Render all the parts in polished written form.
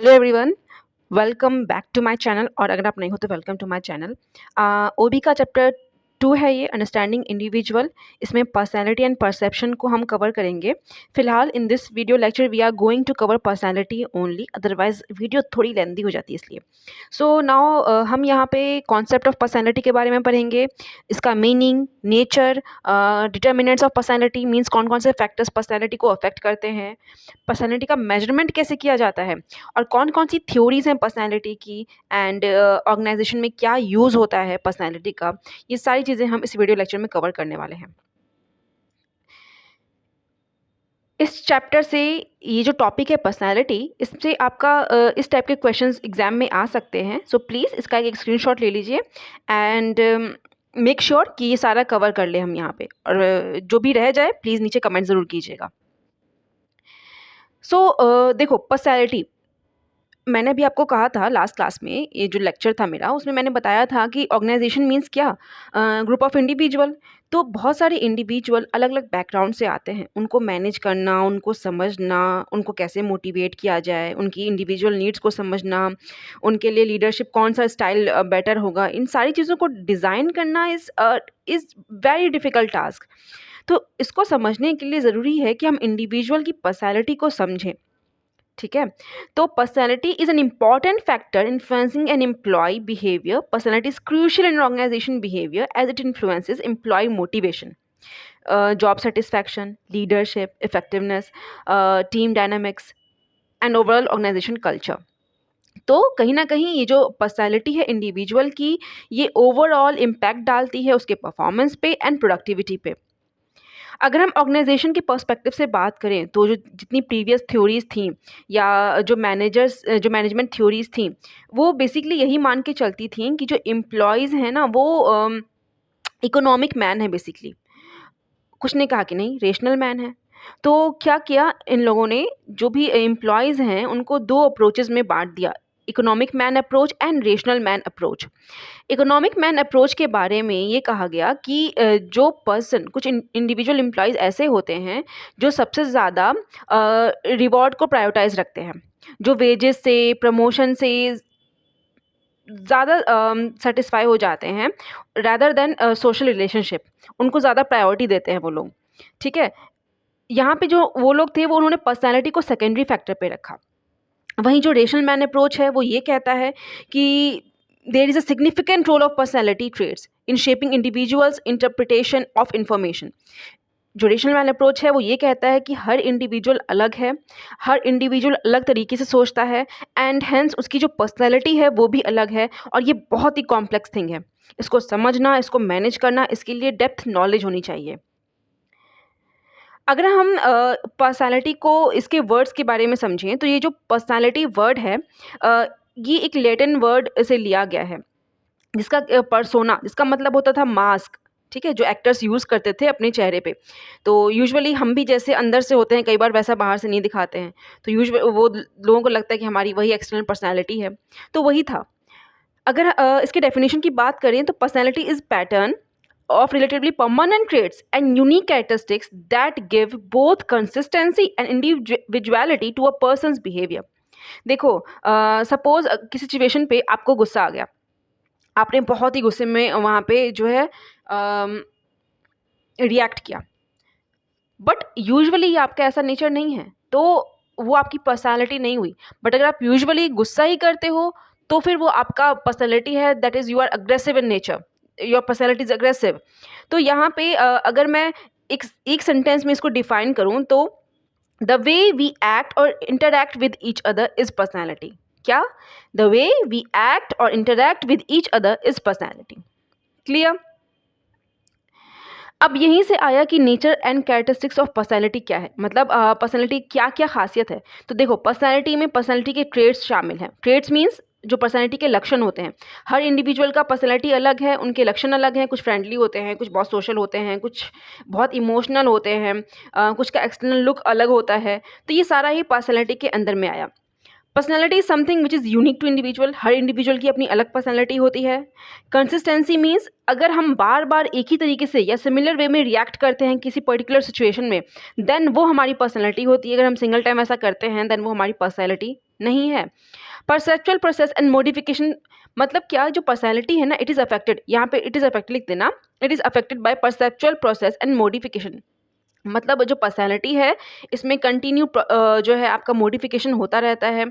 Hello everyone, welcome back to my channel. और अगर आप नहीं हो तो welcome to my channel. OB का चैप्टर 2 है ये, अंडरस्टैंडिंग इंडिविजुअल। इसमें पर्सनालिटी एंड परसेप्शन को हम कवर करेंगे। फिलहाल in this video lecture we are going to cover personality only, otherwise video थोड़ी लेंदी हो जाती है इसलिए। सो नाउ हम यहाँ पे कॉन्सेप्ट ऑफ पर्सनालिटी के बारे में पढ़ेंगे, इसका meaning, nature, determinants of personality means कौन कौन से फैक्टर्स पर्सनालिटी को अफेक्ट करते हैं, पर्सनालिटी का मेजरमेंट कैसे किया जाता है, और कौन कौन सी थ्योरीज हैं पर्सनालिटी की, एंड ऑर्गेनाइजेशन में क्या यूज़ होता है पर्सनालिटी का। ये सारी चीज़ें हम इस वीडियो लेक्चर में कवर करने वाले हैं। इस चैप्टर से ये जो टॉपिक है पर्सनालिटी, इससे आपका इस टाइप के क्वेश्चंस एग्जाम में आ सकते हैं। सो प्लीज़ इसका एक स्क्रीनशॉट ले लीजिए एंड मेक श्योर कि ये सारा कवर कर ले हम यहाँ पे, और जो भी रह जाए प्लीज़ नीचे कमेंट ज़रूर कीजिएगा। सो देखो, पर्सनालिटी मैंने भी आपको कहा था लास्ट क्लास में, ये जो लेक्चर था मेरा उसमें मैंने बताया था कि ऑर्गेनाइजेशन मीन्स क्या, ग्रुप ऑफ इंडिविजुअल। तो बहुत सारे इंडिविजुअल अलग अलग बैकग्राउंड से आते हैं, उनको मैनेज करना, उनको समझना, उनको कैसे मोटिवेट किया जाए, उनकी इंडिविजुअल नीड्स को समझना, उनके लिए लीडरशिप कौन सा स्टाइल बेटर होगा, इन सारी चीज़ों को डिज़ाइन करना इज़ वेरी डिफ़िकल्ट टास्क। तो इसको समझने के लिए ज़रूरी है कि हम इंडिविजुअल की पर्सनैलिटी को समझें। ठीक है, तो personality is an important factor influencing an employee behaviour. Personality is crucial in organisation behaviour as it influences employee motivation, job satisfaction, leadership, effectiveness, team dynamics and overall organisation culture. तो कहीं ना कहीं ये जो पर्सनैलिटी है individual की, ये overall impact डालती है उसके परफॉर्मेंस पे एंड प्रोडक्टिविटी पे। अगर हम ऑर्गेनाइजेशन के पर्सपेक्टिव से बात करें तो जो जितनी प्रीवियस थ्योरीज थी या जो मैनेजमेंट थ्योरीज थी, वो बेसिकली यही मान के चलती थी कि जो एम्प्लॉयज़ हैं ना, वो इकोनॉमिक मैन है बेसिकली। कुछ ने कहा कि नहीं, रेशनल मैन है। तो क्या किया इन लोगों ने, जो भी एम्प्लॉयज़ हैं उनको दो अप्रोचेज़ में बांट दिया, economic man approach and rational man approach. Economic man approach के बारे में ये कहा गया कि जो पर्सन, कुछ इंडिविजुअल एम्प्लॉयज़ ऐसे होते हैं जो सबसे ज़्यादा रिवॉर्ड को प्रायोरिटाइज रखते हैं, जो वेजेस से, प्रमोशन से ज़्यादा सेटिस्फाई हो जाते हैं रैदर देन सोशल रिलेशनशिप। उनको ज़्यादा प्रायोरिटी देते हैं वो लोग। ठीक है, यहाँ पे जो वो लोग थे वो उन्होंने पर्सनैलिटी को सेकेंडरी फैक्टर पे रखा। वहीं जो रेशनल मैन अप्रोच है वो ये कहता है कि there is a significant role of personality traits in shaping individual's interpretation of information. जो रेशनल मैन अप्रोच है वो ये कहता है कि हर इंडिविजुअल अलग है, हर इंडिविजुअल अलग तरीके से सोचता है, एंड हेंस उसकी जो पर्सनैलिटी है वो भी अलग है, और ये बहुत ही कॉम्प्लेक्स थिंग है। इसको समझना, इसको मैनेज करना, इसके लिए डेप्थ नॉलेज होनी चाहिए। अगर हम पर्सनैलिटी को इसके वर्ड्स के बारे में समझें तो ये जो पर्सनैलिटी वर्ड है, ये एक लैटिन वर्ड से लिया गया है, जिसका पर्सोना, जिसका मतलब होता था मास्क। ठीक है, जो एक्टर्स यूज़ करते थे अपने चेहरे पे। तो यूजुअली हम भी जैसे अंदर से होते हैं, कई बार वैसा बाहर से नहीं दिखाते हैं, तो यूजुअल वो लोगों को लगता है कि हमारी वही एक्सटर्नल पर्सनैलिटी है। तो वही था। अगर इसके डेफिनेशन की बात करें तो personality is pattern of relatively permanent traits and unique characteristics that give both consistency and individuality to a person's behavior। देखो, सपोज किसी सिचुएशन पे आपको गुस्सा आ गया, आपने बहुत ही गुस्से में वहाँ पे जो है रिएक्ट किया, बट यूजुअली आपका ऐसा नेचर नहीं है, तो वो आपकी पर्सनालिटी नहीं हुई। बट अगर आप यूजुअली गुस्सा ही करते हो तो फिर वो आपका पर्सनालिटी है, that is you are aggressive in nature, your personality is aggressive. तो यहाँ पे अगर मैं एक सेंटेंस में इसको डिफाइन करूँ तो द वे वी एक्ट और interact with each other is personality. क्या? द वे वी एक्ट और interact with each other is personality. Clear? अब यहीं से आया कि nature and characteristics of personality क्या है, मतलब पर्सनैलिटी क्या क्या खासियत है। तो देखो, पर्सनैलिटी में पर्सनैलिटी के ट्रेट्स शामिल हैं। ट्रेट्स मीन्स जो पर्सनैलिटी के लक्षण होते हैं। हर इंडिविजुअल का पर्सनैलिटी अलग है, उनके लक्षण अलग हैं। कुछ फ्रेंडली होते हैं, कुछ बहुत सोशल होते हैं, कुछ बहुत इमोशनल होते हैं, कुछ का एक्सटर्नल लुक अलग होता है। तो ये सारा ही पर्सनैलिटी के अंदर में आया। Personality is something which is unique to individual. हर इंडिविजुअल की अपनी अलग पर्सनैलिटी होती है। कंसिस्टेंसी मीन्स अगर हम बार बार एक ही तरीके से या सिमिलर वे में रिएक्ट करते हैं किसी पर्टिकुलर सिचुएशन में, देन वो हमारी पर्सनैलिटी होती है। अगर हम सिंगल टाइम ऐसा करते हैं देन वो हमारी पर्सनैलिटी नहीं है। परसेप्चुअल प्रोसेस एंड मॉडिफिकेशन मतलब क्या, जो पर्सनैलिटी है ना, इट इज़ अफेक्टेड, यहाँ पे इट इज़ अफेक्टेड लिख देना, it is affected by perceptual process and modification. मतलब जो पर्सनैलिटी है इसमें कंटिन्यू जो है आपका मॉडिफिकेशन होता रहता है।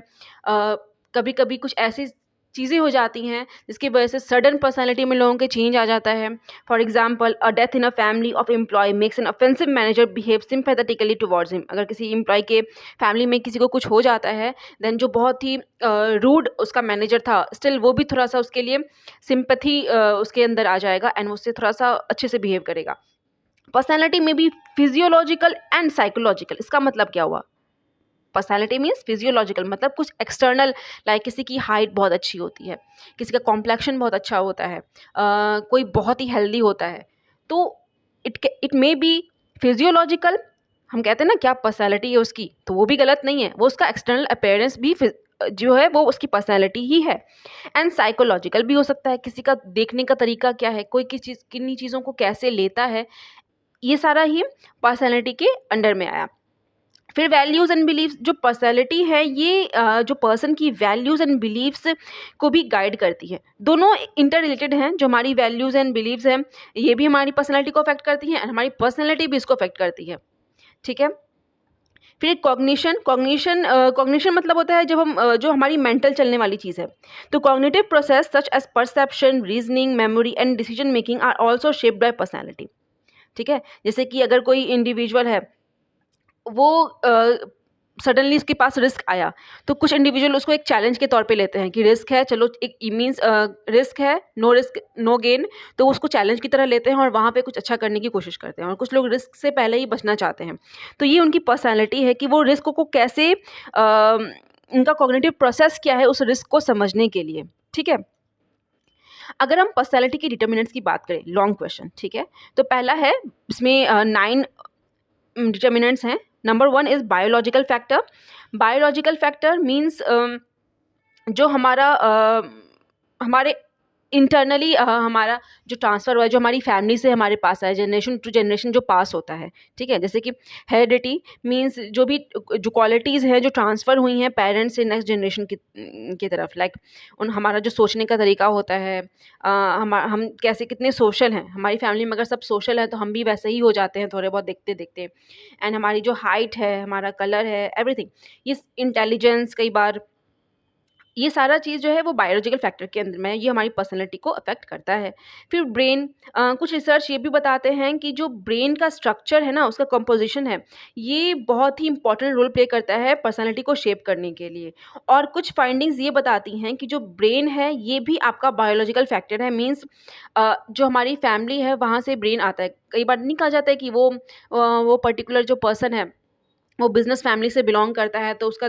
कभी कभी कुछ ऐसी चीज़ें हो जाती हैं जिसकी वजह से सडन पर्सनैलिटी में लोगों के चेंज आ जाता है। For example, a death in a family of employee makes an offensive manager behave sympathetically towards him. अगर किसी एम्प्लॉय के फैमिली में किसी को कुछ हो जाता है, देन जो बहुत ही रूड उसका मैनेजर था, स्टिल वो भी थोड़ा सा उसके लिए सिंपैथी उसके अंदर आ जाएगा एंड उससे थोड़ा सा अच्छे से बिहेव करेगा। पर्सनैलिटी में भी फिजियोलॉजिकल एंड साइकोलॉजिकल। इसका मतलब क्या हुआ? पर्सनैलिटी मीन्स फिजियोलॉजिकल, मतलब कुछ एक्सटर्नल, लाइक किसी की हाइट बहुत अच्छी होती है, किसी का कॉम्प्लेक्शन बहुत अच्छा होता है, कोई बहुत ही हेल्दी होता है, तो इट मे बी फिजियोलॉजिकल। हम कहते हैं ना क्या पर्सनैलिटी है उसकी, तो वो भी गलत नहीं है, वो उसका एक्सटर्नल अपीयरेंस भी जो है वो उसकी पर्सनैलिटी ही है। एंड साइकोलॉजिकल भी हो सकता है, किसी का देखने का तरीका क्या है, कोई किस चीज़ किन्हीं चीज़ों को कैसे लेता है, ये सारा ही पर्सनैलिटी के अंडर में आया। फिर वैल्यूज़ एंड बिलीव्स, जो पर्सनैलिटी है ये जो पर्सन की वैल्यूज़ एंड बिलीव्स को भी गाइड करती है। दोनों इंटर रिलेटेड हैं। जो हमारी वैल्यूज़ एंड बिलीव्स हैं ये भी हमारी पर्सनैलिटी को अफेक्ट करती हैं, और हमारी पर्सनैलिटी भी इसको अफेक्ट करती है। ठीक है। फिर एक कॉग्निशन मतलब होता है जब हम जो हमारी मेंटल चलने वाली चीज़ है। तो cognitive process such as perception, reasoning, memory and decision making are also shaped by personality. ठीक है। जैसे कि अगर कोई इंडिविजुअल है, वो सडनली उसके पास रिस्क आया, तो कुछ इंडिविजुअल उसको एक चैलेंज के तौर पे लेते हैं कि रिस्क है, चलो एक मीन्स रिस्क है, नो रिस्क नो गेन, तो उसको चैलेंज की तरह लेते हैं और वहाँ पे कुछ अच्छा करने की कोशिश करते हैं। और कुछ लोग रिस्क से पहले ही बचना चाहते हैं। तो ये उनकी पर्सनैलिटी है कि वो रिस्क को कैसे उनका कॉग्निटिव प्रोसेस क्या है उस रिस्क को समझने के लिए। ठीक है। अगर हम पर्सनैलिटी की डिटर्मिनेंट्स की बात करें, लॉन्ग क्वेश्चन, ठीक है, तो पहला है, इसमें 9 डिटर्मिनेंट्स हैं। Number 1 is biological factor. Biological factor means जो हमारे इंटरनली हमारा जो ट्रांसफ़र हुआ है, जो हमारी फैमिली से हमारे पास आया, जनरेशन टू जनरेशन जो पास होता है। ठीक है। जैसे कि हेरिडिटी मीन्स जो भी जो क्वालिटीज़ हैं जो ट्रांसफ़र हुई हैं पेरेंट्स से नेक्स्ट जनरेशन की तरफ, लाइक उन हमारा जो सोचने का तरीका होता है, हम कैसे कितने सोशल हैं, हमारी फैमिली में अगर सब सोशल हैं तो हम भी वैसे ही हो जाते हैं थोड़े बहुत देखते देखते। एंड हमारी जो हाइट है, हमारा कलर है, एवरीथिंग, ये इंटेलिजेंस, कई बार ये सारा चीज़ जो है वो बायोलॉजिकल फैक्टर के अंदर में है, ये हमारी पर्सनैलिटी को अफेक्ट करता है। फिर ब्रेन, कुछ रिसर्च ये भी बताते हैं कि जो ब्रेन का स्ट्रक्चर है ना, उसका कंपोजिशन है, ये बहुत ही इंपॉर्टेंट रोल प्ले करता है पर्सनैलिटी को शेप करने के लिए। और कुछ फाइंडिंग्स ये बताती हैं कि जो ब्रेन है ये भी आपका बायोलॉजिकल फैक्टर है। मीन्स जो हमारी फैमिली है वहाँ से ब्रेन आता है। कई बार नहीं कहा जाता है कि वो पर्टिकुलर जो पर्सन है वो बिज़नेस फैमिली से बिलॉन्ग करता है, तो उसका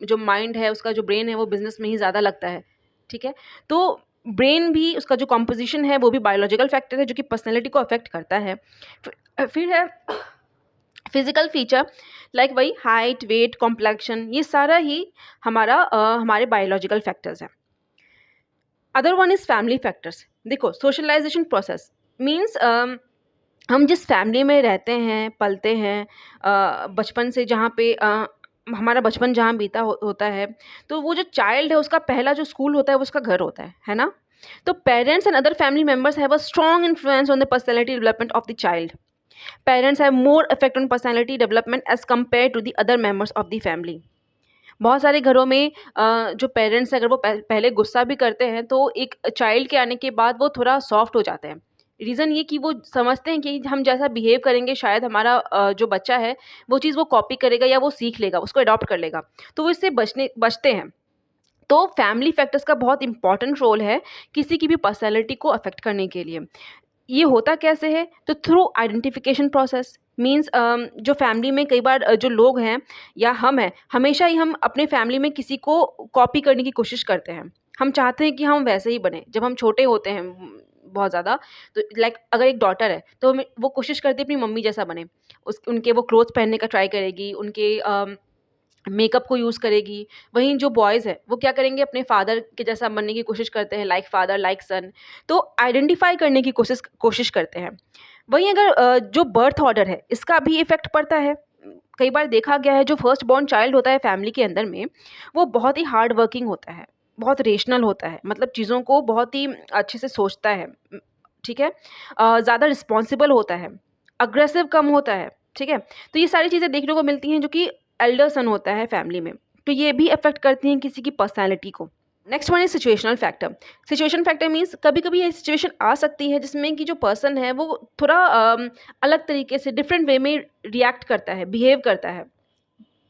जो माइंड है, उसका जो ब्रेन है, वो बिज़नेस में ही ज़्यादा लगता है। ठीक है। तो ब्रेन भी, उसका जो कॉम्पोजिशन है वो भी बायोलॉजिकल फैक्टर है जो कि पर्सनैलिटी को अफेक्ट करता है। फिर है फिजिकल फीचर, लाइक वही हाइट, वेट, कॉम्प्लेक्शन, ये सारा ही हमारे बायोलॉजिकल फैक्टर्स हैं। Other one is family factors. देखो, सोशलाइजेशन प्रोसेस मीन्स हम जिस फैमिली में रहते हैं, पलते हैं, बचपन से जहाँ पे हमारा बचपन जहाँ बीता होता है, तो वो जो चाइल्ड है उसका पहला जो स्कूल होता है वो उसका घर होता है ना? तो parents and other family members have a strong influence on the personality development of the child. Parents have more effect on personality development as compare to the other members of the family. बहुत सारे घरों में जो parents हैं, अगर वो पहले गुस्सा भी करते हैं तो एक चाइल्ड के आने के बाद वो थोड़ा सॉफ्ट हो जाते हैं। रीज़न ये कि वो समझते हैं कि हम जैसा बिहेव करेंगे शायद हमारा जो बच्चा है वो चीज़ वो कॉपी करेगा या वो सीख लेगा, उसको अडॉप्ट कर लेगा, तो वो इससे बचते हैं। तो फैमिली फैक्टर्स का बहुत इंपॉर्टेंट रोल है किसी की भी पर्सनैलिटी को अफेक्ट करने के लिए। ये होता कैसे है? तो थ्रू आइडेंटिफिकेशन प्रोसेस। मीन्स जो फैमिली में कई बार जो लोग हैं या हम हैं, हमेशा ही हम अपने फैमिली में किसी को कॉपी करने की कोशिश करते हैं। हम चाहते हैं कि हम वैसे ही बने। जब हम छोटे होते हैं बहुत ज़्यादा, तो लाइक अगर एक डॉटर है तो वो कोशिश करती है अपनी मम्मी जैसा बने। उनके वो क्लोथ्स पहनने का ट्राई करेगी, उनके मेकअप को यूज़ करेगी। वहीं जो बॉयज़ हैं वो क्या करेंगे, अपने फादर के जैसा बनने की कोशिश करते हैं, लाइक फादर लाइक सन। तो आइडेंटिफ़ाई करने की कोशिश करते हैं। वहीं अगर जो बर्थ ऑर्डर है इसका भी इफ़ेक्ट पड़ता है। कई बार देखा गया है जो फर्स्ट बॉर्न चाइल्ड होता है फैमिली के अंदर में, वो बहुत ही हार्ड वर्किंग होता है, बहुत रेशनल होता है, मतलब चीज़ों को बहुत ही अच्छे से सोचता है, ठीक है, ज़्यादा रिस्पॉन्सिबल होता है, अग्रेसिव कम होता है, ठीक है। तो ये सारी चीज़ें देखने को मिलती हैं जो कि एल्डर सन होता है फैमिली में, तो ये भी अफेक्ट करती हैं किसी की पर्सनैलिटी को। Next one is situational factor. Situation factor means कभी कभी ये सिचुएशन आ सकती है जिसमें कि जो पर्सन है वो थोड़ा अलग तरीके से डिफरेंट वे में रिएक्ट करता है, बिहेव करता है।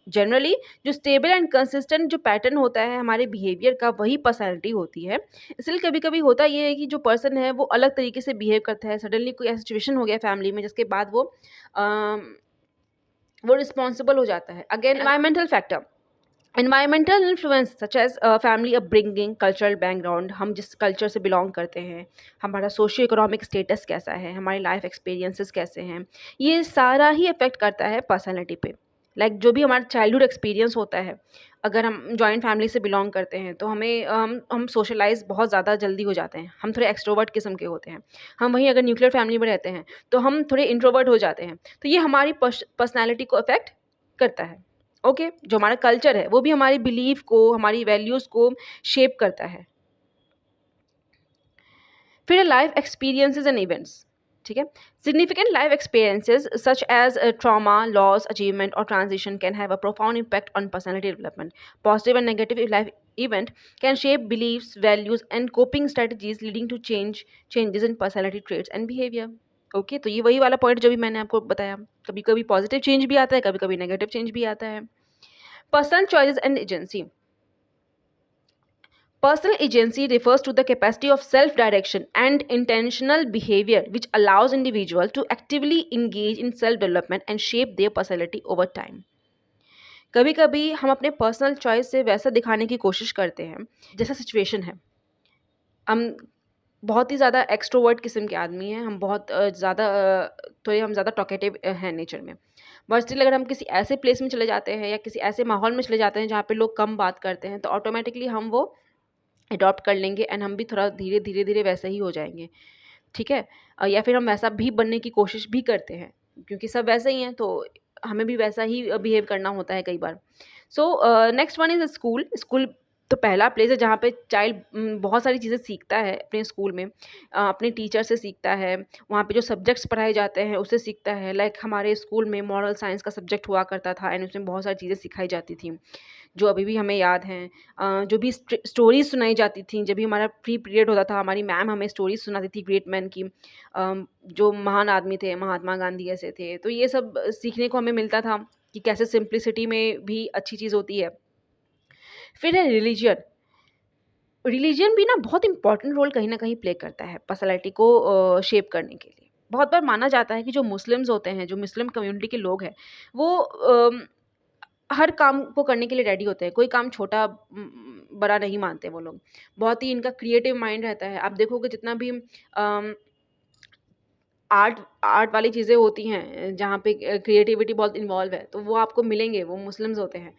जनरली जो स्टेबल एंड कंसिस्टेंट जो पैटर्न होता है हमारे बिहेवियर का, वही पर्सनैलिटी होती है। इसलिए कभी कभी होता ये है कि जो पर्सन है वो अलग तरीके से बिहेव करता है, सडनली कोई ऐसा सिचुएशन हो गया फैमिली में जिसके बाद वो रिस्पॉन्सिबल हो जाता है। Again environmental factor, environmental influence such as family upbringing, cultural background, हम जिस कल्चर से बिलोंग करते हैं, हमारा सोशियो इकोनॉमिक स्टेटस कैसा है, हमारी लाइफ एक्सपीरियंसेस कैसे हैं, ये सारा ही अफेक्ट करता है पर्सनैलिटी पे। लाइक जो भी हमारा चाइल्डहुड एक्सपीरियंस होता है, अगर हम जॉइंट फैमिली से बिलोंग करते हैं तो हमें हम सोशलाइज बहुत ज़्यादा जल्दी हो जाते हैं, हम थोड़े एक्सट्रोवर्ट किस्म के होते हैं। हम वहीं अगर न्यूक्लियर फैमिली में रहते हैं तो हम थोड़े इंट्रोवर्ट हो जाते हैं। तो ये हमारी पर्सनैलिटी को अफेक्ट करता है। ओके, जो हमारा कल्चर है वो भी हमारी बिलीफ को, हमारी वैल्यूज़ को शेप करता है। फिर लाइफ एक्सपीरियंसेस एंड इवेंट्स, ठीक है। Significant life experiences such as trauma, loss, achievement और transition can have a profound impact on personality development. Positive and negative life event can shape beliefs, values and coping strategies leading to changes in personality traits and behaviour. Okay, तो ये वही वाला point जो भी मैंने आपको बताया, कभी कभी पॉजिटिव चेंज भी आता है, कभी कभी नेगेटिव चेंज भी आता है। Personal choices and agency. Personal agency refers to the capacity of self-direction and intentional behavior which allows individuals to actively engage in self-development and shape their personality over time. कभी कभी हम अपने personal choice से वैसा दिखाने की कोशिश करते हैं जैसा सिचुएशन है। हम बहुत ही ज़्यादा एक्सट्रोवर्ट किस्म के आदमी हैं, हम बहुत थोड़े हम ज़्यादा टॉकेटिव हैं नेचर में। बट स्टिल अगर हम किसी ऐसे प्लेस में चले जाते हैं या किसी ऐसे माहौल में चले जाते हैं जहाँ पे लोग कम बात करते हैं, तो ऑटोमेटिकली हम वो अडॉप्ट कर लेंगे एंड हम भी थोड़ा धीरे धीरे वैसे ही हो जाएंगे, ठीक है। या फिर हम वैसा भी बनने की कोशिश भी करते हैं क्योंकि सब वैसे ही हैं, तो हमें भी वैसा ही बिहेव करना होता है कई बार। So next one is school. School तो पहला प्लेस है जहाँ पे चाइल्ड बहुत सारी चीज़ें सीखता है अपने स्कूल में, अपने टीचर से सीखता है, वहाँ पे जो सब्जेक्ट्स पढ़ाए जाते हैं उससे सीखता है। लाइक हमारे स्कूल में मॉरल साइंस का सब्जेक्ट हुआ करता था एंड उसमें बहुत सारी चीज़ें सिखाई जाती थी जो अभी भी हमें याद हैं। जो भी स्टोरीज सुनाई जाती थी, जब भी हमारा फ्री पीरियड होता था, हमारी मैम हमें स्टोरीज सुनाती थी ग्रेट मैन की, जो महान आदमी थे, महात्मा गांधी ऐसे थे। तो ये सब सीखने को हमें मिलता था कि कैसे सिंप्लिसिटी में भी अच्छी चीज़ होती है। फिर है रिलीजन। रिलीजन भी ना बहुत इंपॉर्टेंट रोल कहीं ना कहीं प्ले करता है पर्सनैलिटी को शेप करने के लिए। बहुत बार माना जाता है कि जो मुस्लिम्स होते हैं, जो मुस्लिम कम्युनिटी के लोग हैं, वो हर काम को करने के लिए रेडी होते हैं, कोई काम छोटा बड़ा नहीं मानते वो लोग। बहुत ही इनका क्रिएटिव माइंड रहता है। आप देखोगे जितना भी आर्ट आर्ट वाली चीज़ें होती हैं जहाँ पे क्रिएटिविटी बहुत इन्वॉल्व है, तो वो आपको मिलेंगे, वो मुस्लिम्स होते हैं।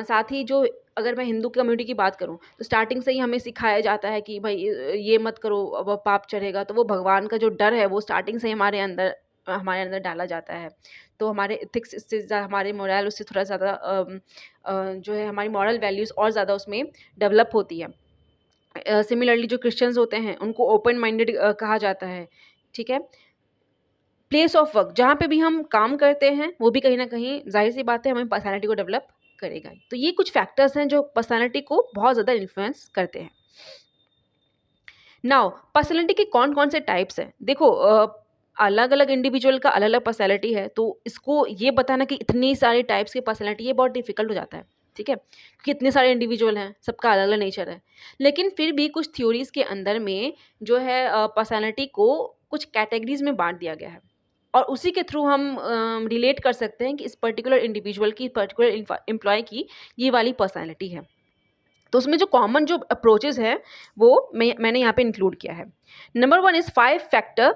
साथ ही जो, अगर मैं हिंदू कम्युनिटी की बात करूँ, तो स्टार्टिंग से ही हमें सिखाया जाता है कि भाई ये मत करो, अब पाप चढ़ेगा। तो वो भगवान का जो डर है वो स्टार्टिंग से ही हमारे अंदर डाला जाता है। तो हमारे एथिक्स इससे हमारे मोरल उससे थोड़ा ज़्यादा जो है हमारी मॉरल वैल्यूज़ और ज़्यादा उसमें डेवलप होती है। सिमिलरली जो क्रिश्चियंस होते हैं उनको ओपन माइंडेड कहा जाता है, ठीक है। प्लेस ऑफ वर्क, जहाँ पे भी हम काम करते हैं वो भी कहीं ना कहीं जाहिर सी बात है हमें पर्सनैलिटी को डेवलप करेगा। तो ये कुछ फैक्टर्स हैं जो पर्सनैलिटी को बहुत ज़्यादा इन्फ्लुएंस करते हैं। नाउ पर्सनैलिटी के कौन कौन से टाइप्स हैं। देखो, अलग अलग इंडिविजुअल का अलग अलग पर्सनैलिटी है, तो इसको ये बताना कि इतनी सारी टाइप्स की पर्सनैलिटी, ये बहुत डिफिकल्ट हो जाता है, ठीक है, क्योंकि इतने सारे इंडिविजुअल हैं, सबका अलग अलग नेचर है। लेकिन फिर भी कुछ थ्योरीज के अंदर में जो है पर्सनैलिटी को कुछ कैटेगरीज में बांट दिया गया है और उसी के थ्रू हम रिलेट कर सकते हैं कि इस पर्टिकुलर इंडिविजुअल की, पर्टिकुलर एम्प्लॉय की ये वाली पर्सनैलिटी है। तो उसमें जो कॉमन जो अप्रोचेस हैं वो मैंने यहाँ पे इंक्लूड किया है। Number 1 is 5 factor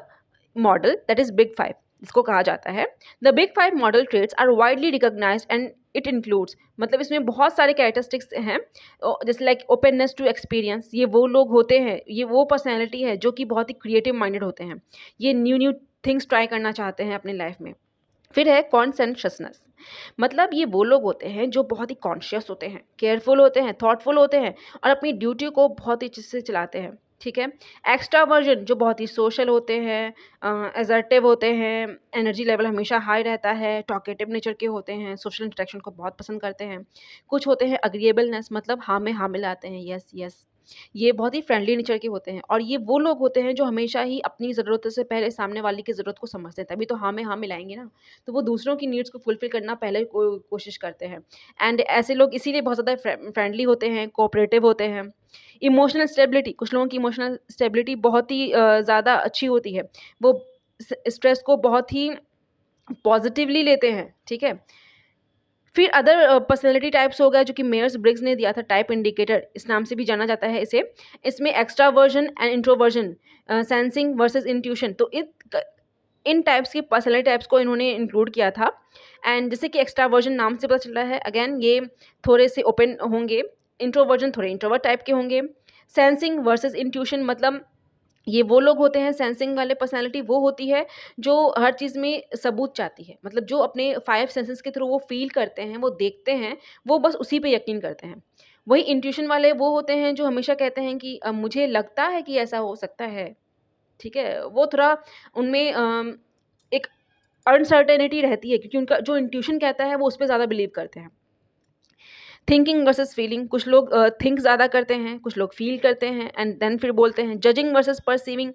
model, that is big 5 इसको कहा जाता है। The big 5 model traits are widely recognised and it includes, मतलब इसमें बहुत सारे कैरेक्टरिस्टिक्स हैं, जैसे लाइक ओपननेस टू एक्सपीरियंस। ये वो लोग होते हैं, ये वो पर्सनैलिटी है जो कि बहुत ही क्रिएटिव माइंडेड होते हैं, ये न्यू न्यू थिंग्स ट्राई करना चाहते हैं अपनी लाइफ में। फिर है कॉन्सेंशसनेस, मतलब ये वो लोग होते हैं जो बहुत ही कॉन्शियस होते हैं, केयरफुल होते हैं, थॉटफुल होते हैं और अपनी ड्यूटी को बहुत ही अच्छे से चलाते हैं, ठीक है। एक्स्ट्रावर्जन जो बहुत ही सोशल होते हैं, असर्टिव होते हैं, एनर्जी लेवल हमेशा हाई रहता है, टॉकेटिव नेचर के होते हैं, सोशल इंटरेक्शन को बहुत पसंद करते हैं। कुछ होते हैं अग्रीएबलनेस, मतलब हाँ में हाँ मिलाते हैं, यस यस। ये बहुत ही फ्रेंडली नेचर के होते हैं और ये वो लोग होते हैं जो हमेशा ही अपनी ज़रूरतों से पहले सामने वाले की ज़रूरत को समझते हैं, तभी तो हाँ में हाँ मिलाएंगे ना। तो वो दूसरों की नीड्स को फुलफिल करना पहले कोशिश करते हैं। एंड ऐसे लोग इसीलिए बहुत ज़्यादा फ्रेंडली होते हैं, कोऑपरेटिव होते हैं। इमोशनल स्टेबिलिटी, कुछ लोगों की इमोशनल स्टेबिलिटी बहुत ही ज़्यादा अच्छी होती है। वो स्ट्रेस को बहुत ही पॉजिटिवली लेते हैं, ठीक है। फिर अदर पर्सनैलिटी टाइप्स हो गया जो कि मेयर्स ब्रिग्स ने दिया था, टाइप इंडिकेटर इस नाम से भी जाना जाता है इसे। इसमें extraversion and introversion, sensing versus intuition, तो इन टाइप्स की पर्सनैलिटी टाइप्स को इन्होंने इंक्लूड किया था। एंड जैसे कि एक्स्ट्रावर्जन नाम से पता चल रहा है, अगेन ये थोड़े से ओपन होंगे, इंट्रोवर्जन थोड़े इंट्रोवर्ट टाइप के होंगे। सेंसिंग वर्सेस इंट्यूशन, मतलब ये वो लोग होते हैं, सेंसिंग वाले पर्सनैलिटी वो होती है जो हर चीज़ में सबूत चाहती है, मतलब जो अपने 5 सेंसेस के थ्रू वो फ़ील करते हैं, वो देखते हैं, वो बस उसी पे यकीन करते हैं। वही इंट्यूशन वाले वो होते हैं जो हमेशा कहते हैं कि मुझे लगता है कि ऐसा हो सकता है, ठीक है? वो थोड़ा उनमें एक अनसर्टेनिटी रहती है क्योंकि उनका जो इंट्यूशन कहता है वो उस पे ज़्यादा बिलीव करते हैं। थिंकिंग वर्सेस फीलिंग, कुछ लोग थिंक ज़्यादा करते हैं, कुछ लोग फील करते हैं एंड देन फिर बोलते हैं। जजिंग वर्सेस परसीविंग,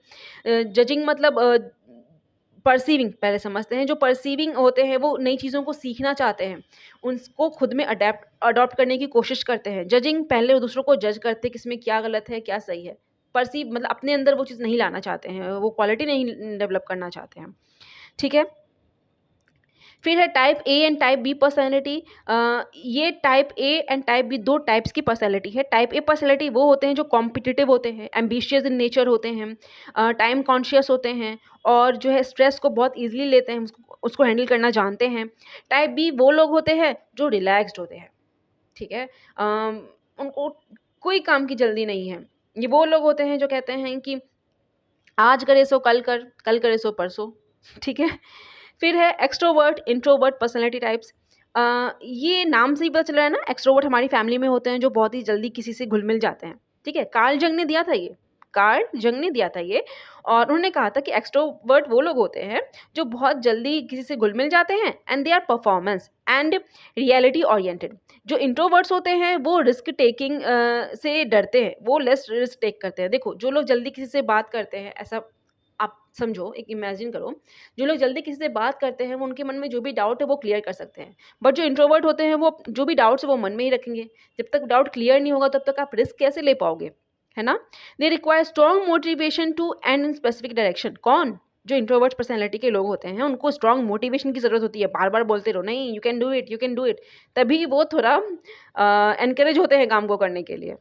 जजिंग मतलब परसीविंग पहले समझते हैं। जो परसीविंग होते हैं वो नई चीज़ों को सीखना चाहते हैं, उनको खुद में अडॉप्ट करने की कोशिश करते हैं। जजिंग पहले दूसरों को जज करते हैं किसमें क्या गलत है, क्या सही है। परसीव मतलब अपने अंदर वो चीज़ नहीं लाना चाहते हैं, वो क्वालिटी नहीं डेवलप करना चाहते हैं, ठीक है। फिर है type A and type B personality. ये type A and type B दो टाइप्स की पर्सनैलिटी है। टाइप ए पर्सनैलिटी वो होते हैं जो कॉम्पिटिटिव होते हैं, एम्बिशियस इन नेचर होते हैं, टाइम कॉन्शियस होते हैं और जो है स्ट्रेस को बहुत ईजिली लेते हैं, उसको हैंडल करना जानते हैं। टाइप बी वो लोग होते हैं जो रिलैक्स्ड होते हैं, ठीक है। उनको कोई काम की जल्दी नहीं है। ये वो लोग होते हैं जो कहते हैं कि आज करे सो कल कर, कल करे सो परसों, ठीक है। फिर है एक्सट्रोवर्ट इंट्रोवर्ट पर्सनैलिटी टाइप्स। ये नाम से ही पता चल रहा है ना, एक्सट्रोवर्ट हमारी फैमिली में होते हैं जो बहुत ही जल्दी किसी से घुल मिल जाते हैं, ठीक है। कार्ल जंग ने दिया था ये, कार्ल जंग ने दिया था ये, और उन्होंने कहा था कि एक्सट्रोवर्ट वो लोग होते हैं जो बहुत जल्दी किसी से घुल मिल जाते हैं and they are performance and reality oriented. जो इंट्रोवर्ट्स होते हैं वो रिस्क टेकिंग से डरते हैं, वो लेस रिस्क टेक करते हैं। देखो जो लोग जल्दी किसी से बात करते हैं, ऐसा आप समझो, एक इमेजिन करो, जो लोग जल्दी किसी से बात करते हैं वो उनके मन में जो भी डाउट है वो क्लियर कर सकते हैं। बट जो इंट्रोवर्ट होते हैं वो जो भी डाउट्स है वो मन में ही रखेंगे। जब तक डाउट क्लियर नहीं होगा तब तक आप रिस्क कैसे ले पाओगे, है ना। They require strong motivation to and in specific direction. कौन? जो इंट्रोवर्ट पर्सनैलिटी के लोग होते हैं उनको स्ट्रॉन्ग मोटिवेशन की ज़रूरत होती है, बार बार बोलते रहो नहीं you can do it, you can do it, तभी वो थोड़ा एनकरेज होते हैं काम को करने के लिए,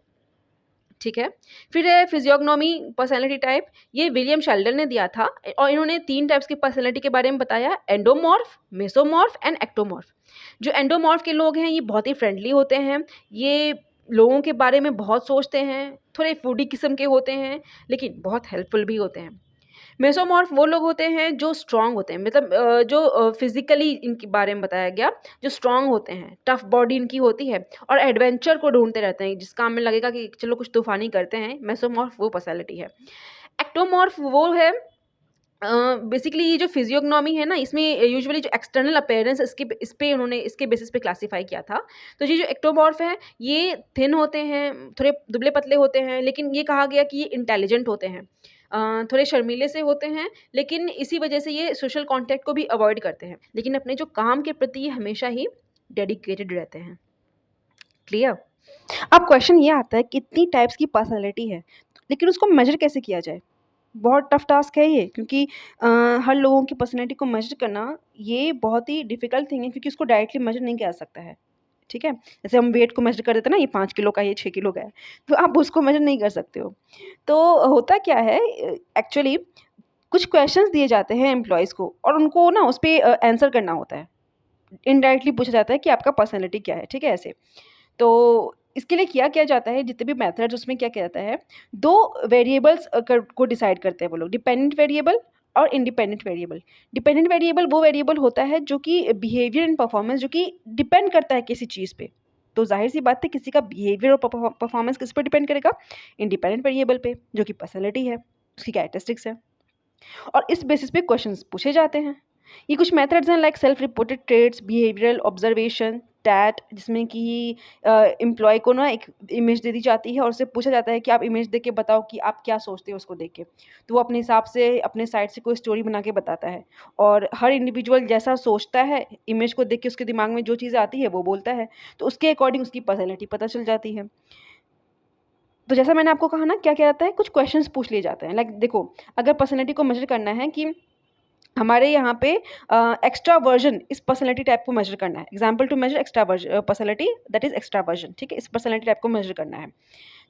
ठीक है। फिर है फिजियोग्नोमी पर्सनैलिटी टाइप। ये विलियम शेल्डन ने दिया था और इन्होंने 3 टाइप्स की पर्सनैलिटी के बारे में बताया, एंडोमॉर्फ, मेसोमॉर्फ एंड एक्टोमॉर्फ। जो एंडोमॉर्फ के लोग हैं ये बहुत ही फ्रेंडली होते हैं, ये लोगों के बारे में बहुत सोचते हैं, थोड़े फूडी किस्म के होते हैं लेकिन बहुत हेल्पफुल भी होते हैं। मेसोमॉर्फ वो लोग होते हैं जो स्ट्रॉन्ग होते हैं, मतलब जो फिजिकली इनके बारे में बताया गया, जो स्ट्रॉन्ग होते हैं, टफ बॉडी इनकी होती है और एडवेंचर को ढूंढते रहते हैं, जिस काम में लगेगा कि चलो कुछ तूफानी करते हैं। मेसोमॉर्फ वो पर्सनैलिटी है। एक्टोमॉर्फ वो है, बेसिकली ये जो फिजियोग्नोमी है ना, इसमें यूजुअली जो एक्सटर्नल अपीयरेंस इस पे उन्होंने इसके बेसिस पे क्लासीफाई किया था। तो ये जो एक्टोमॉर्फ है ये थिन होते हैं, थोड़े दुबले पतले होते हैं, लेकिन ये कहा गया कि ये इंटेलिजेंट होते हैं, थोड़े शर्मीले से होते हैं, लेकिन इसी वजह से ये सोशल कॉन्टैक्ट को भी अवॉइड करते हैं, लेकिन अपने जो काम के प्रति ये हमेशा ही डेडिकेटेड रहते हैं। क्लियर? अब क्वेश्चन ये आता है कि इतनी टाइप्स की पर्सनैलिटी है लेकिन उसको मेजर कैसे किया जाए। बहुत टफ टास्क है ये, क्योंकि हर लोगों की पर्सनैलिटी को मेजर करना ये बहुत ही डिफ़िकल्ट थिंग है, क्योंकि उसको डायरेक्टली मेजर नहीं किया जा सकता है, ठीक है। जैसे हम वेट को मेजर कर देते हैं ना, ये 5 किलो का है, ये 6 किलो का है, तो आप उसको मेजर नहीं कर सकते हो। तो होता क्या है, एक्चुअली कुछ क्वेश्चंस दिए जाते हैं एम्प्लॉयज़ को और उनको ना उस पे आंसर करना होता है। इनडायरेक्टली पूछा जाता है कि आपका पर्सनैलिटी क्या है, ठीक है, ऐसे। तो इसके लिए क्या जाता है, जितने भी मेथड्स उसमें क्या किया जाता है, 2 वेरिएबल्स को डिसाइड करते हैं वो लोग, डिपेंडेंट वेरिएबल और इंडिपेंडेंट वेरिएबल। डिपेंडेंट वेरिएबल वो वेरिएबल होता है जो कि बिहेवियर एंड परफॉर्मेंस जो कि डिपेंड करता है किसी चीज़ पे। तो जाहिर सी बात है किसी का बिहेवियर और परफॉर्मेंस किस पर डिपेंड करेगा, इंडिपेंडेंट वेरिएबल पे, जो कि पर्सनैलिटी है, उसकी कैरेक्टरिस्टिक्स है, और इस बेसिस पे क्वेश्चंस पूछे जाते हैं। ये कुछ मेथड्स हैं like self reported traits, behavioural observation, TAT, जिसमें कि एम्प्लॉय को ना एक इमेज दे दी जाती है और उससे पूछा जाता है कि आप इमेज देख के बताओ कि आप क्या सोचते हो उसको देख के। तो वो अपने हिसाब से अपने साइड से कोई स्टोरी बना के बताता है, और हर इंडिविजुअल जैसा सोचता है इमेज को देख के उसके दिमाग में जो चीज़ें आती है वो बोलता है, तो उसके अकॉर्डिंग उसकी पर्सनैलिटी पता चल जाती है। तो जैसा मैंने आपको कहा ना, क्या क्या आता है, कुछ क्वेश्चंस पूछ लिए जाते हैं। लाइक देखो, अगर पर्सनैलिटी को मेजर करना है कि हमारे यहाँ पे एक्स्ट्रा वर्जन, इस पर्सनैलिटी टाइप को मेजर करना है। Example to measure extra personality, that is extraversion, ठीक है, इस पर्सनैलिटी टाइप को मेजर करना है।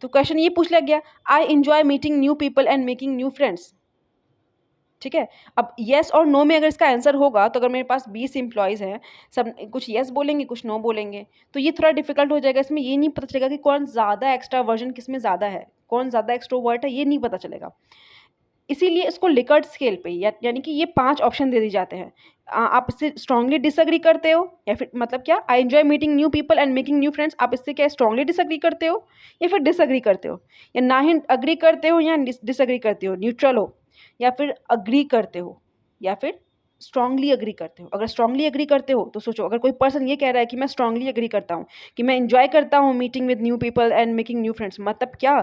तो क्वेश्चन ये पूछ लिया गया, I enjoy meeting new people and making new friends, ठीक है। अब येस और नो में अगर इसका आंसर होगा, तो अगर मेरे पास 20 एम्प्लॉयज़ हैं, सब कुछ येस बोलेंगे कुछ नो बोलेंगे, तो ये थोड़ा डिफिकल्ट हो जाएगा। इसमें ये नहीं पता चलेगा कि कौन ज़्यादा एक्स्ट्रा वर्जन किस में ज़्यादा है, कौन ज़्यादा एक्सट्रोवर्ट है, ये नहीं पता चलेगा। इसीलिए इसको लिकर्ट स्केल पे यानी कि ये 5 ऑप्शन दे दिए जाते हैं। आप इससे स्ट्रांगली डिसएग्री करते हो, या फिर मतलब क्या, I enjoy meeting new people and making new friends, आप इससे क्या स्ट्रांगली डिसएग्री करते हो या फिर डिसएग्री करते हो, या ना ही अग्री करते हो या डिसएग्री करते हो, न्यूट्रल हो, या फिर अग्री करते हो, या फिर स्ट्रांगली अग्री करते हो। अगर स्ट्रांगली अग्री करते हो तो सोचो, अगर कोई पर्सन ये कह रहा है कि मैं स्ट्रांगली अग्री करता हूँ, कि मैं एंजॉय करता हूँ meeting with new people and making new friends, मतलब क्या,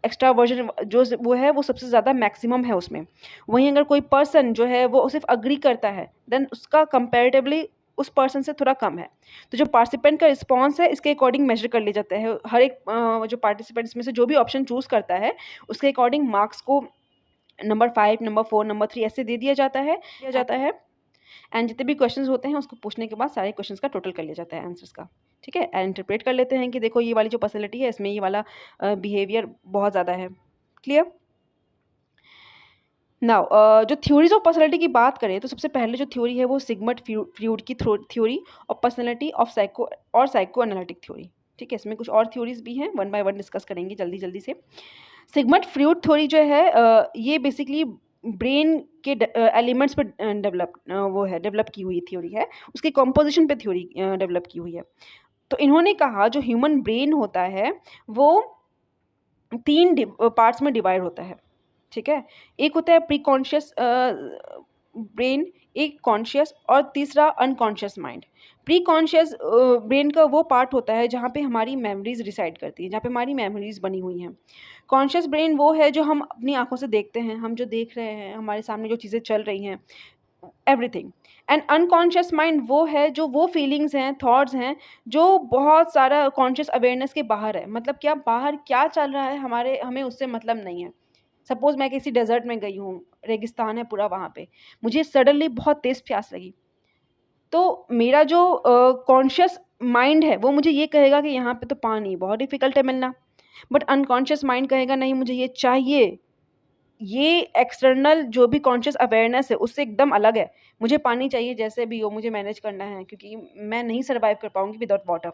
एक्स्ट्रा वर्जन जो वो है वो सबसे ज़्यादा मैक्सिमम है उसमें। वहीं अगर कोई पर्सन जो है वो सिर्फ अग्री करता है, देन उसका कंपैरेटिवली उस पर्सन से थोड़ा कम है। तो जो पार्टिसिपेंट का रिस्पॉन्स है इसके अकॉर्डिंग मेजर कर लिया जाता है। हर एक जो पार्टिसिपेंट्स में से जो भी ऑप्शन चूज़ करता है उसके अकॉर्डिंग मार्क्स को नंबर 5, नंबर 4, नंबर 3 ऐसे दे दिया जाता है। एंड जितने भी क्वेश्चंस होते हैं उसको पूछने के बाद सारे क्वेश्चंस का टोटल कर लिया जाता है आंसर्स का, ठीक है। एंड इंटरप्रेट कर लेते हैं कि देखो ये वाली जो पर्सनैलिटी है इसमें ये वाला बिहेवियर बहुत ज़्यादा है। क्लियर? नाउ जो थ्योरीज ऑफ पर्सनैलिटी की बात करें तो सबसे पहले जो थ्योरी है वो सिगमंड फ्रॉइड की theory of personality of psycho analytic theory, ठीक है। इसमें कुछ और थ्योरीज भी हैं, वन बाय वन डिस्कस करेंगे जल्दी जल्दी से। सिगमंड फ्रॉइड थ्योरी जो है ये बेसिकली ब्रेन के एलिमेंट्स पर डेवलप की हुई थ्योरी है, उसके कॉम्पोजिशन पे थ्योरी डेवलप की हुई है। तो इन्होंने कहा जो ह्यूमन ब्रेन होता है वो 3 पार्ट्स में डिवाइड होता है, ठीक है। एक होता है प्री कॉन्शियस ब्रेन, एक कॉन्शियस, और तीसरा unconscious mind. Pre conscious brain का वो पार्ट होता है जहाँ पे हमारी मेमोरीज रिसाइड करती है, जहाँ पे हमारी मेमोरीज बनी हुई हैं। कॉन्शियस ब्रेन वो है जो हम अपनी आंखों से देखते हैं, हम जो देख रहे हैं, हमारे सामने जो चीज़ें चल रही हैं, एवरीथिंग। एंड अनकॉन्शियस माइंड वो है जो वो फीलिंग्स हैं, थॉट्स हैं, जो बहुत सारा कॉन्शियस अवेयरनेस के बाहर है। मतलब क्या, बाहर क्या चल रहा है हमें उससे मतलब नहीं है। सपोज़ मैं किसी डेज़र्ट में गई हूँ, रेगिस्तान है पूरा वहाँ पे, मुझे सडनली बहुत तेज़ प्यास लगी, तो मेरा जो कॉन्शियस माइंड है वो मुझे ये कहेगा कि यहाँ पे तो पानी बहुत डिफ़िकल्ट है मिलना, बट अनकॉन्शियस माइंड कहेगा नहीं मुझे ये चाहिए। ये एक्सटर्नल जो भी कॉन्शियस अवेयरनेस है उससे एकदम अलग है, मुझे पानी चाहिए जैसे भी हो, मुझे मैनेज करना है क्योंकि मैं नहीं सर्वाइव कर पाऊँगी विदाउट वाटर।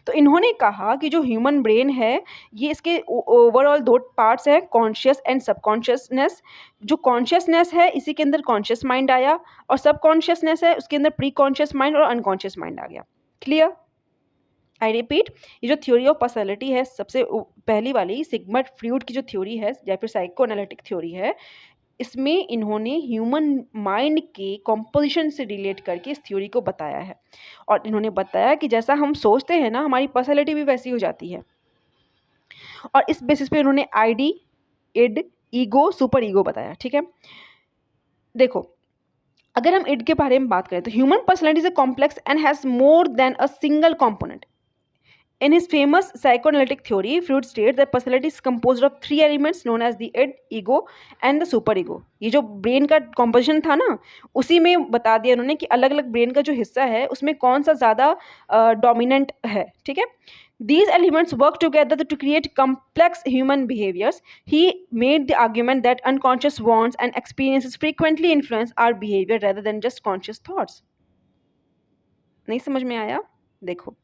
तो इन्होंने कहा कि जो ह्यूमन ब्रेन है ये इसके ओवरऑल 2 पार्ट्स हैं, कॉन्शियस एंड सबकॉन्शियसनेस। जो कॉन्शियसनेस है इसी के अंदर कॉन्शियस माइंड आया, और सबकॉन्शियसनेस है उसके अंदर प्री कॉन्शियस माइंड और अनकॉन्शियस माइंड आ गया। क्लियर? आई रिपीट, ये जो थ्योरी ऑफ पर्सनैलिटी है सबसे पहली वाली सिगमंड फ्रॉइड की जो थ्योरी है या फिर साइको एनालिटिक थ्योरी है, इसमें इन्होंने ह्यूमन माइंड के कॉम्पोजिशन से रिलेट करके इस थ्योरी को बताया है, और इन्होंने बताया कि जैसा हम सोचते हैं ना हमारी पर्सनैलिटी भी वैसी हो जाती है। और इस बेसिस पे इन्होंने ID, id, ego, superego बताया, ठीक है। देखो, अगर हम इड के बारे में बात करें तो human personality is a complex and has more than a single component. In his famous psychoanalytic theory, Freud states that personality is composed of 3 elements known as the id, ego and the superego. ये जो brain का composition था ना, उसी में बता दिया उन्होंने कि अलग अलग ब्रेन का जो हिस्सा है उसमें कौन सा ज़्यादा डोमिनेंट है, ठीक है। These elements work together to create complex human behaviors. He made the argument that unconscious wants and experiences frequently influence our behavior rather than just conscious thoughts. नहीं समझ में आया? देखो,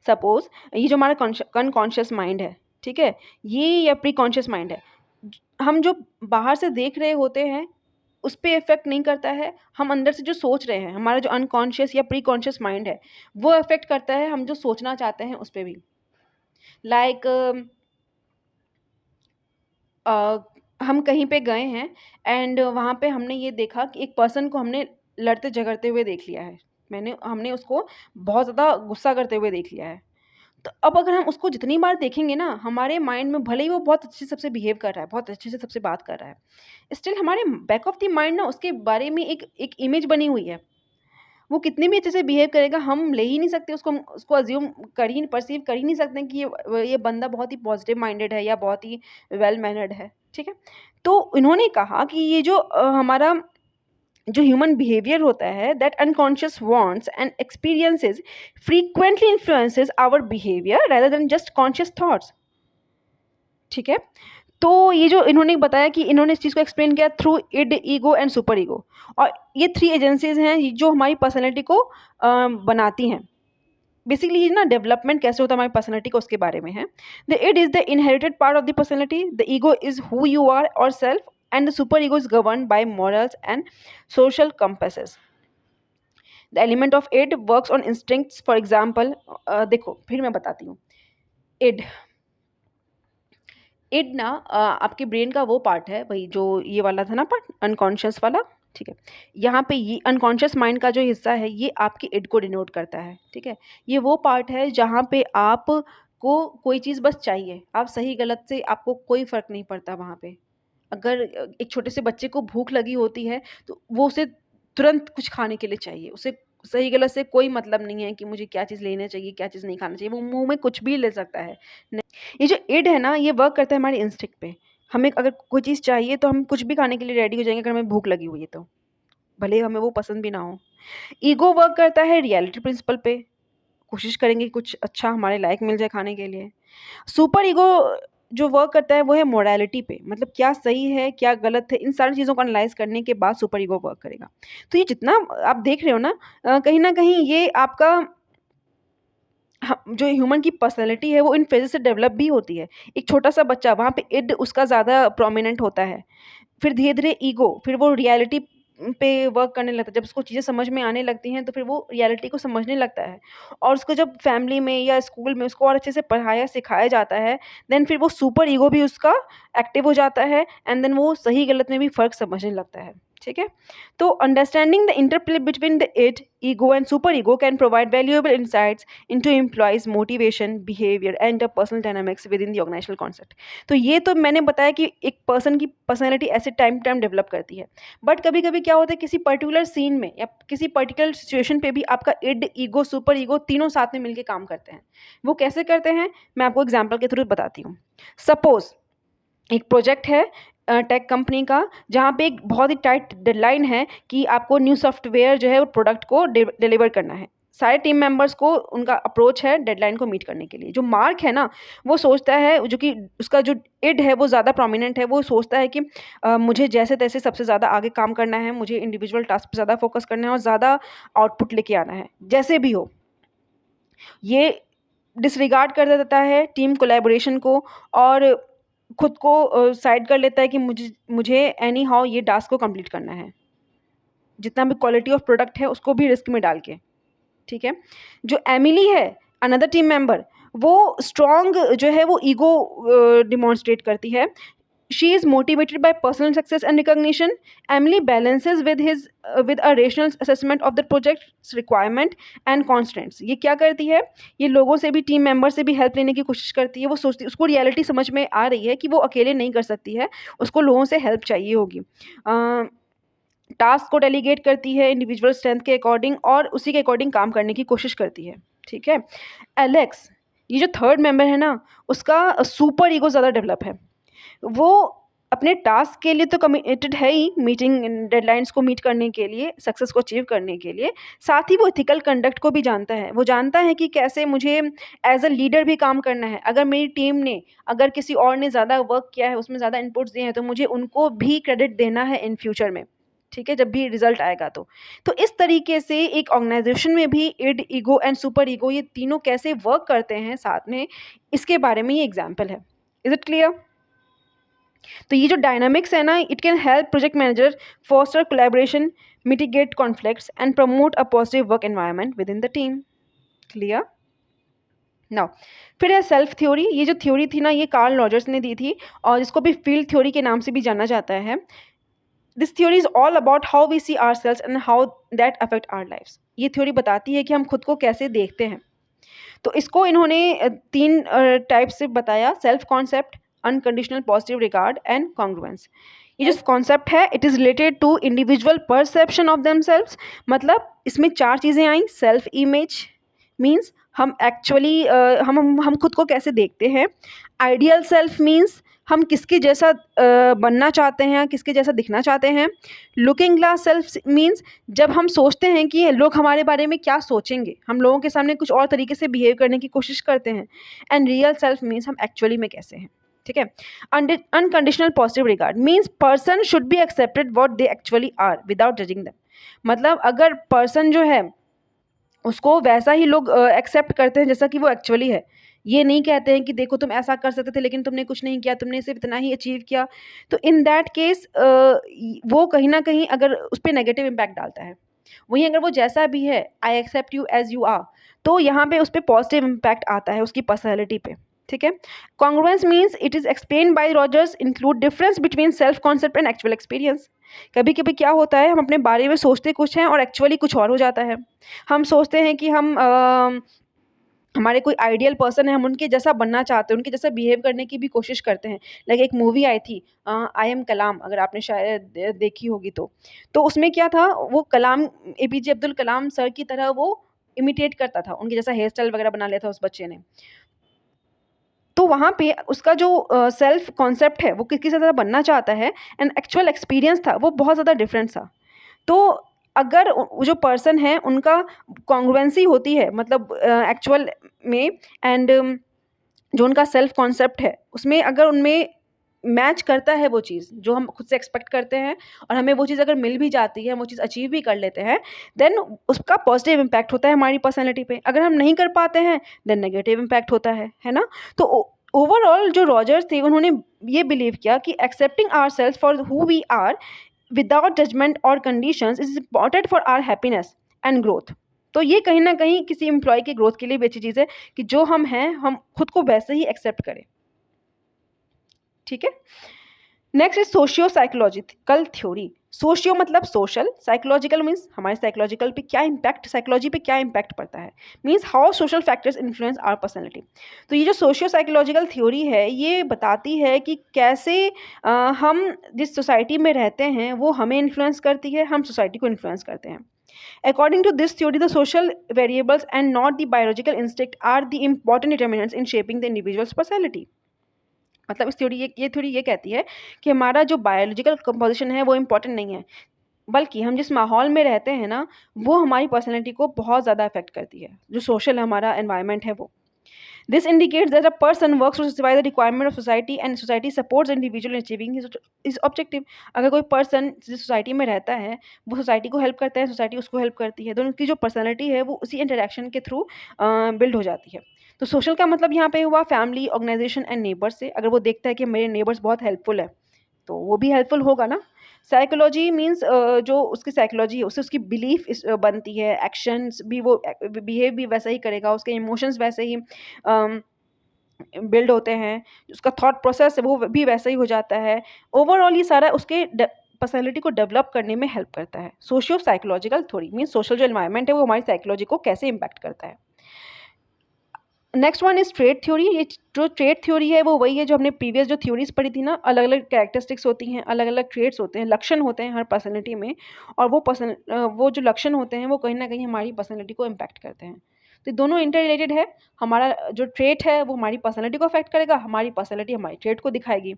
सपोज ये जो हमारा अनकॉन्शियस माइंड है, ठीक है, ये या प्री कॉन्शियस माइंड है, हम जो बाहर से देख रहे होते हैं उस पे इफ़ेक्ट नहीं करता है, हम अंदर से जो सोच रहे हैं, हमारा जो अनकॉन्शियस या प्री कॉन्शियस माइंड है, वो इफ़ेक्ट करता है हम जो सोचना चाहते हैं उस पे भी। लाइक अ, हम कहीं पे गए हैं एंड वहाँ पे हमने ये देखा कि एक पर्सन को हमने लड़ते-झगड़ते हुए देख लिया है। हमने उसको बहुत ज़्यादा गुस्सा करते हुए देख लिया है। तो अब अगर हम उसको जितनी बार देखेंगे ना, हमारे माइंड में भले ही वो बहुत अच्छे से सबसे बिहेव कर रहा है, बहुत अच्छे से सबसे बात कर रहा है, स्टिल हमारे बैक ऑफ द माइंड ना उसके बारे में एक एक इमेज बनी हुई है। वो कितने भी अच्छे से बिहेव करेगा, हम ले ही नहीं सकते उसको, हम उसको अज़्यूम कर ही परसीव कर ही नहीं सकते कि ये बंदा बहुत ही पॉज़िटिव माइंडेड है या बहुत ही वेल मैनर्ड है, ठीक है? तो इन्होंने कहा कि ये जो हमारा जो ह्यूमन बिहेवियर होता है, that unconscious wants and experiences frequently influences our behaviour rather than just conscious thoughts, ठीक है? तो ये जो इन्होंने बताया कि इन्होंने इस चीज़ को एक्सप्लेन किया through id, ego and superego, और ये 3 एजेंसीज़ हैं ये जो हमारी पर्सनैलिटी को बनाती हैं। बेसिकली ये ना डेवलपमेंट कैसे होता है हमारी पर्सनैलिटी का उसके बारे में है। The id is the inherited part of the personality, the ego is who you are और self, and the super ego is governed by morals and social compasses. The element of id works on instincts, for example देखो फिर मैं बताती हूँ। End end ना आपके brain का वो पार्ट है, वही जो ये वाला था ना पार्ट, अनकॉन्शियस वाला, ठीक है? यहाँ पे ये अनकॉन्शियस माइंड का जो हिस्सा है ये आपके इड को डिनोट करता है, ठीक है? ये वो पार्ट है जहाँ पे आपको कोई चीज़ बस चाहिए, आप सही गलत से आपको कोई फ़र्क नहीं पड़ता वहाँ पे। अगर एक छोटे से बच्चे को भूख लगी होती है तो वो उसे तुरंत कुछ खाने के लिए चाहिए, उसे सही गलत से कोई मतलब नहीं है कि मुझे क्या चीज़ लेना चाहिए, क्या चीज़ नहीं खाना चाहिए, वो मुँह में कुछ भी ले सकता है। ये जो इड है ना, ये वर्क करता है हमारे इंस्टिंक्ट पे। हमें अगर कोई चीज़ चाहिए तो हम कुछ भी खाने के लिए रेडी हो जाएँगे अगर हमें भूख लगी हुई है तो, भले ही हमें वो पसंद भी ना हो। ईगो वर्क करता है रियलिटी प्रिंसिपल पे, कोशिश करेंगे कि कुछ अच्छा हमारे लायक मिल जाए खाने के लिए। सुपर ईगो जो वर्क करता है वो है मोरालिटी पे, मतलब क्या सही है, क्या गलत है, इन सारी चीज़ों को एनालाइज़ करने के बाद सुपर ईगो वर्क करेगा। तो ये जितना आप देख रहे हो ना, कहीं न कहीं ये आपका जो ह्यूमन की पर्सनैलिटी है वो इन फेजेज़ से डेवलप भी होती है। एक छोटा-सा बच्चा वहाँ पे इड उसका ज़्यादा प्रोमिनेंट होता है। फिर धीरे-धीरे ईगो, फिर वो रियलिटी पे वर्क करने लगता है। जब उसको चीज़ें समझ में आने लगती हैं तो फिर वो रियलिटी को समझने लगता है। और उसको जब फैमिली में या स्कूल में उसको और अच्छे से पढ़ाया सिखाया जाता है, देन फिर वो सुपर ईगो भी उसका एक्टिव हो जाता है एंड देन वो सही गलत में भी फ़र्क समझने लगता है। ठीक है? तो understanding the interplay between the id, ego and superego can provide valuable insights into employees motivation behavior and interpersonal dynamics within the organizational concept। तो ये तो मैंने बताया कि एक पर्सन की पर्सनैलिटी ऐसे टाइम टाइम डेवलप करती है, बट कभी कभी क्या होता है किसी पर्टिकुलर सीन में या किसी पर्टिकुलर सिचुएशन पे भी आपका इड, ईगो, सुपर ईगो तीनों साथ में मिलकर काम करते हैं। वो कैसे करते हैं मैं आपको एग्जाम्पल के थ्रू बताती हूँ। सपोज एक प्रोजेक्ट है टेक कंपनी का, जहाँ पे एक बहुत ही टाइट डेडलाइन है कि आपको न्यू सॉफ्टवेयर जो है वो प्रोडक्ट को डिलीवर करना है। सारे टीम मेंबर्स को उनका अप्रोच है डेडलाइन को मीट करने के लिए। जो मार्क है ना, वो सोचता है, जो कि उसका जो इड है वो ज़्यादा प्रोमिनेंट है, वो सोचता है कि मुझे जैसे तैसे सबसे ज़्यादा आगे काम करना है, मुझे इंडिविजुअल टास्क पे ज़्यादा फोकस करना है और ज़्यादा आउटपुट लेके आना है जैसे भी हो। ये डिसरिगार्ड कर देता है टीम कोलैबोरेशन को और खुद को साइड कर लेता है कि मुझे एनी हाउ ये टास्क को कंप्लीट करना है, जितना भी क्वालिटी ऑफ प्रोडक्ट है उसको भी रिस्क में डाल के। ठीक है? जो एमिली है, अनदर टीम मेंबर, वो स्ट्रॉन्ग जो है वो ईगो डिमॉन्स्ट्रेट करती है। She is motivated by personal success and recognition. Emily balances with a rational assessment of the projects requirement and constants. ये क्या करती है, ये लोगों से भी, टीम मेंबर से भी हेल्प लेने की कोशिश करती है। वो सोचती, उसको रियलिटी समझ में आ रही है कि वो अकेले नहीं कर सकती है, उसको लोगों से हेल्प चाहिए होगी। टास्क को डेलीगेट करती है इंडिविजुअल स्ट्रेंथ के अकॉर्डिंग और उसी के अकॉर्डिंग काम करने की कोशिश करती है। ठीक है? एलेक्स, ये जो थर्ड मेंबर है ना, उसका सुपर ईगो ज़्यादा डेवलप है। वो अपने टास्क के लिए तो कमिटेड है ही, मीटिंग डेडलाइंस को मीट करने के लिए, सक्सेस को अचीव करने के लिए, साथ ही वो एथिकल कंडक्ट को भी जानता है। वो जानता है कि कैसे मुझे एज अ लीडर भी काम करना है। अगर मेरी टीम ने, अगर किसी और ने ज़्यादा वर्क किया है, उसमें ज़्यादा इनपुट्स दिए हैं, तो मुझे उनको भी क्रेडिट देना है इन फ्यूचर में। ठीक है? जब भी रिजल्ट आएगा तो इस तरीके से एक ऑर्गेनाइजेशन में भी id, ego and superego, ये तीनों कैसे वर्क करते हैं साथ में, इसके बारे में ये एग्जाम्पल है। Is it clear? तो ये जो डायनामिक्स है ना, it can help project manager foster collaboration, mitigate conflicts and promote a positive work environment within the team. Clear? Now फिर है सेल्फ थ्योरी। ये जो थ्योरी थी ना, ये कार्ल रॉजर्स ने दी थी और इसको भी फील्ड थ्योरी के नाम से भी जाना जाता है। This theory is all about how we see our selves and how that affect our lives. ये थ्योरी बताती है कि हम खुद को कैसे देखते हैं। तो इसको इन्होंने 3 टाइप से बताया: self concept, unconditional positive regard and congruence. ये जो कॉन्सेप्ट है, it is related to individual perception of themselves. मतलब इसमें 4 चीज़ें आई। सेल्फ इमेज मीन्स हम एक्चुअली हम खुद को कैसे देखते हैं। आइडियल सेल्फ मीन्स हम किसके जैसा बनना चाहते हैं, किसके जैसा दिखना चाहते हैं। लुकिंग ग्लास सेल्फ मीन्स जब हम सोचते हैं कि लोग हमारे बारे में क्या सोचेंगे, हम लोगों के सामने कुछ और तरीके से बिहेव करने की कोशिश करते हैं। एंड रियल सेल्फ मीन्स हम एक्चुअली में कैसे हैं। ठीक है। Unconditional positive regard means person should be accepted what they actually are without judging them. मतलब अगर पर्सन जो है उसको वैसा ही लोग एक्सेप्ट करते हैं जैसा कि वो एक्चुअली है। ये नहीं कहते हैं कि देखो तुम ऐसा कर सकते थे लेकिन तुमने कुछ नहीं किया, तुमने सिर्फ इतना ही अचीव किया। तो इन दैट केस वो कहीं ना कहीं अगर उस पर नेगेटिव इम्पैक्ट डालता है। वहीं अगर वो जैसा भी है, I accept you as you are, तो यहाँ पे उस पर पॉजिटिव इम्पैक्ट आता है उसकी पर्सनैलिटी पे। ठीक है। Congruence means it is explain by Rogers include difference between self concept and actual experience. कभी कभी क्या होता है, हम अपने बारे में सोचते कुछ हैं और एक्चुअली कुछ और हो जाता है। हम सोचते हैं कि हम हमारे कोई आइडियल पर्सन है, हम उनके जैसा बनना चाहते हैं, उनके जैसा बिहेव करने की भी कोशिश करते हैं। लाइक एक मूवी आई थी आई एम कलाम, अगर आपने शायद देखी होगी तो उसमें क्या था, वो कलाम APJ अब्दुल कलाम सर की तरह वो इमिटेट करता था, उनके जैसा हेयर स्टाइल वगैरह बना लिया था उस बच्चे ने। तो वहाँ पे उसका जो सेल्फ कॉन्सेप्ट है वो किसके ज़्यादा बनना चाहता है एंड एक्चुअल एक्सपीरियंस था वो बहुत ज़्यादा डिफरेंट था। तो अगर जो पर्सन है उनका कॉन्ग्रुएंसी होती है, मतलब एक्चुअल में एंड जो उनका सेल्फ कॉन्सेप्ट है उसमें अगर उनमें मैच करता है वो चीज़ जो हम खुद से एक्सपेक्ट करते हैं और हमें वो चीज़ अगर मिल भी जाती है, हम वो चीज़ अचीव भी कर लेते हैं, देन उसका पॉजिटिव इम्पैक्ट होता है हमारी पर्सनैलिटी पे। अगर हम नहीं कर पाते हैं देन नेगेटिव इम्पैक्ट होता है ना। तो ओवरऑल जो रॉजर्स थे उन्होंने ये बिलीव किया कि accepting our self for who we are without judgement और conditions is important for our happiness and growth. तो ये कहीं ना कहीं किसी एम्प्लॉय की ग्रोथ के लिए भी अच्छी चीज़ है कि जो हम हैं हम खुद को वैसे ही एक्सेप्ट करें। ठीक है। Next is socio psychological theory. Socio मतलब सोशल, साइकोलॉजिकल मीन्स हमारे साइकोलॉजिकल पे क्या इम्पैक्ट, साइकोलॉजी पे क्या इम्पैक्ट पड़ता है, means how social factors influence our personality. तो ये जो सोशियो साइकोलॉजिकल थ्योरी है ये बताती है कि कैसे हम जिस सोसाइटी में रहते हैं वो हमें इन्फ्लुएंस करती है, हम सोसाइटी को इन्फ्लुएंस करते हैं। According to this theory, the social variables and not the biological instinct are the important determinants in shaping the individual's personality. मतलब इस थ्योरी ये थ्योरी ये कहती है कि हमारा जो बायोलॉजिकल कंपोजिशन है वो इम्पॉर्टेंट नहीं है, बल्कि हम जिस माहौल में रहते हैं ना वो हमारी पर्सनैलिटी को बहुत ज़्यादा अफेक्ट करती है, जो सोशल हमारा एनवायरनमेंट है वो। This indicates that a person works to satisfy the requirement of society and society supports individual in achieving his objective. अगर कोई पर्सन जिस सोसाइटी में रहता है वो सोसाइटी को हेल्प करता है, सोसाइटी उसको हेल्प करती है, तो उनकी जो पर्सनैलिटी है वो उसी इंटरेक्शन के थ्रू बिल्ड हो जाती है। तो सोशल का मतलब यहाँ पे हुआ फैमिली, ऑर्गेनाइजेशन एंड नेबर्स से। अगर वो देखता है कि मेरे नेबर्स बहुत हेल्पफुल है तो वो भी हेल्पफुल होगा ना। साइकोलॉजी मीन्स जो उसकी साइकोलॉजी है उससे उसकी बिलीफ बनती है, एक्शंस भी वो बिहेव भी वैसा ही करेगा, उसके इमोशंस वैसे ही बिल्ड होते हैं, उसका थॉट प्रोसेस है वो भी वैसा ही हो जाता है। ओवरऑल ये सारा उसके पर्सनैलिटी को डेवलप करने में हेल्प करता है। Socio psychological theory means social जो एनवायरनमेंट है वो हमारी साइकोलॉजी को कैसे इम्पैक्ट करता है। Next one is trait theory. ये जो ट्रेट थ्योरी है वो वही है जो हमने प्रीवियस जो थ्योरीज पढ़ी थी ना, अलग अलग कैरेक्टरिस्टिक्स होती हैं, अलग अलग ट्रेट्स होते हैं, लक्षण होते हैं हर पर्सनैलिटी में, और वो जो लक्षण होते हैं वो कहीं ना कहीं हमारी पर्सनैलिटी को इम्पैक्ट करते हैं। तो दोनों इंटर रिलेटेड है। हमारा जो ट्रेट है वो हमारी पर्सनैलिटी को अफेक्ट करेगा, हमारी पर्सनैलिटी हमारी ट्रेट को दिखाएगी।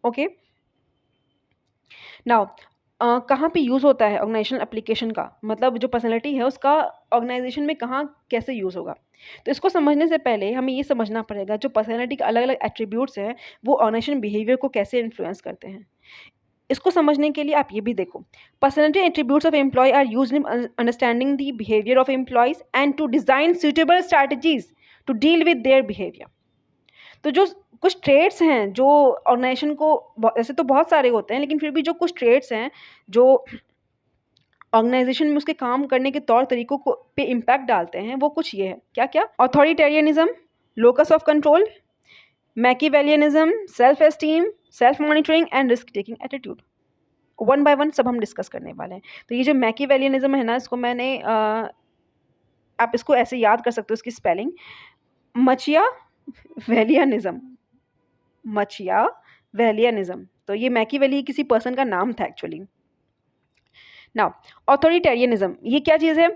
ओके। नाउ कहाँ पे यूज़ होता है ऑर्गेनाइजेशनल एप्लीकेशन का, मतलब जो पर्सनैलिटी है उसका ऑर्गेनाइजेशन में कहाँ कैसे यूज़ होगा। तो इसको समझने से पहले हमें ये समझना पड़ेगा जो पर्सनैलिटी के अलग अलग एट्रीब्यूट्स हैं वो ऑर्गेनाइजेशन बिहेवियर को कैसे इन्फ्लुएंस करते हैं। इसको समझने के लिए आप ये भी देखो, personality attributes of employee are used in understanding the behaviour of employees and to design suitable strategies to deal with their behaviour. तो जो कुछ ट्रेड्स हैं जो ऑर्गेनाइजेशन को ऐसे तो बहुत सारे होते हैं, लेकिन फिर भी जो कुछ ट्रेड्स हैं जो ऑर्गेनाइजेशन में उसके काम करने के तौर तरीकों को पे इम्पैक्ट डालते हैं, वो कुछ ये है। क्या क्या? Authoritarianism, locus of control, Machiavellianism, self esteem, self monitoring and risk taking attitude. One by one सब हम डिस्कस करने वाले हैं। तो ये जो मैकीवेलियनिज्म है ना, इसको मैंने आप इसको ऐसे याद कर सकते हो, इसकी स्पेलिंग मचिया वेलियनिज्म, मचिया वेलियनिज्म। तो ये मैकीवेली किसी पर्सन का नाम था एक्चुअली। नाउ ऑथोरिटेरियनिज्म, ये क्या चीज़ है?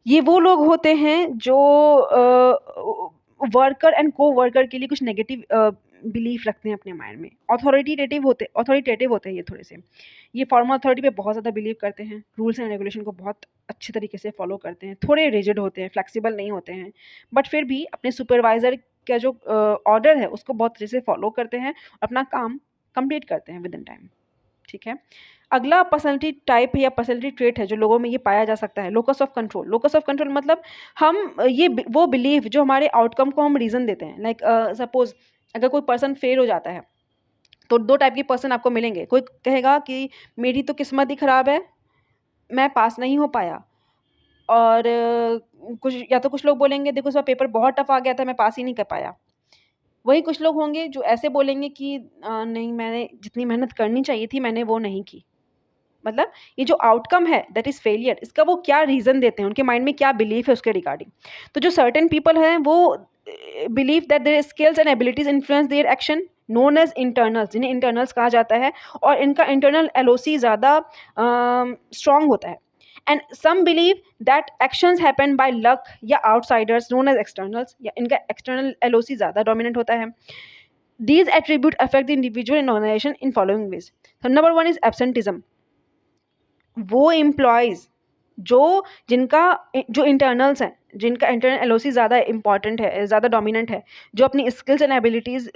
ये वो लोग होते हैं जो वर्कर एंड को वर्कर के लिए कुछ नेगेटिव बिलीफ रखते हैं अपने माइंड में। ऑथोरिटेटिव होते हैं ये थोड़े से। ये फॉर्मल अथॉरिटी पे बहुत ज़्यादा बिलीव करते हैं, रूल्स एंड रेगुलेशन को बहुत अच्छे तरीके से फॉलो करते हैं, थोड़े रिजिड होते हैं, फ्लेक्सिबल नहीं होते हैं, बट फिर भी अपने सुपरवाइज़र का जो ऑर्डर है उसको बहुत अच्छे से फॉलो करते हैं, अपना काम कंप्लीट करते हैं विद इन टाइम। ठीक है। अगला पर्सनैलिटी टाइप है या पर्सनैलिटी ट्रेट है जो लोगों में ये पाया जा सकता है, locus of control. Locus of control मतलब हम ये वो बिलीव जो हमारे आउटकम को हम रीज़न देते हैं। लाइक सपोज अगर कोई पर्सन फेल हो जाता है तो दो टाइप के पर्सन आपको मिलेंगे। कोई कहेगा कि मेरी तो किस्मत ही ख़राब है, मैं पास नहीं हो पाया, और कुछ लोग बोलेंगे देखो इसका पेपर बहुत टफ आ गया था, मैं पास ही नहीं कर पाया। वही कुछ लोग होंगे जो ऐसे बोलेंगे कि नहीं, मैंने जितनी मेहनत करनी चाहिए थी मैंने वो नहीं की। मतलब ये जो आउटकम है दैट इज़ फेलियर, इसका वो क्या रीज़न देते हैं, उनके माइंड में क्या बिलीफ है उसके रिगार्डिंग। तो जो सर्टेन पीपल हैं वो believe that their skills and abilities influence their action, known as internals, जिन्हें इंटरनल्स कहा जाता है, और इनका इंटरनल एलओसी ज़्यादा स्ट्रॉन्ग होता है। And some believe that actions happen by luck या आउटसाइडर्स, नोन एज एक्सटर्नल्स, या इनका एक्सटर्नल एलओसी ज़्यादा डोमिनेंट होता है। These attributes affect the individual and organization in following ways. So number one is absenteeism. वो employees जो internals हैं, जिनका इंटरनल एलओसी ज़्यादा इम्पॉर्टेंट है, ज़्यादा डोमिनेंट है, जो अपनी स्किल्स एंड एबिलिटीज़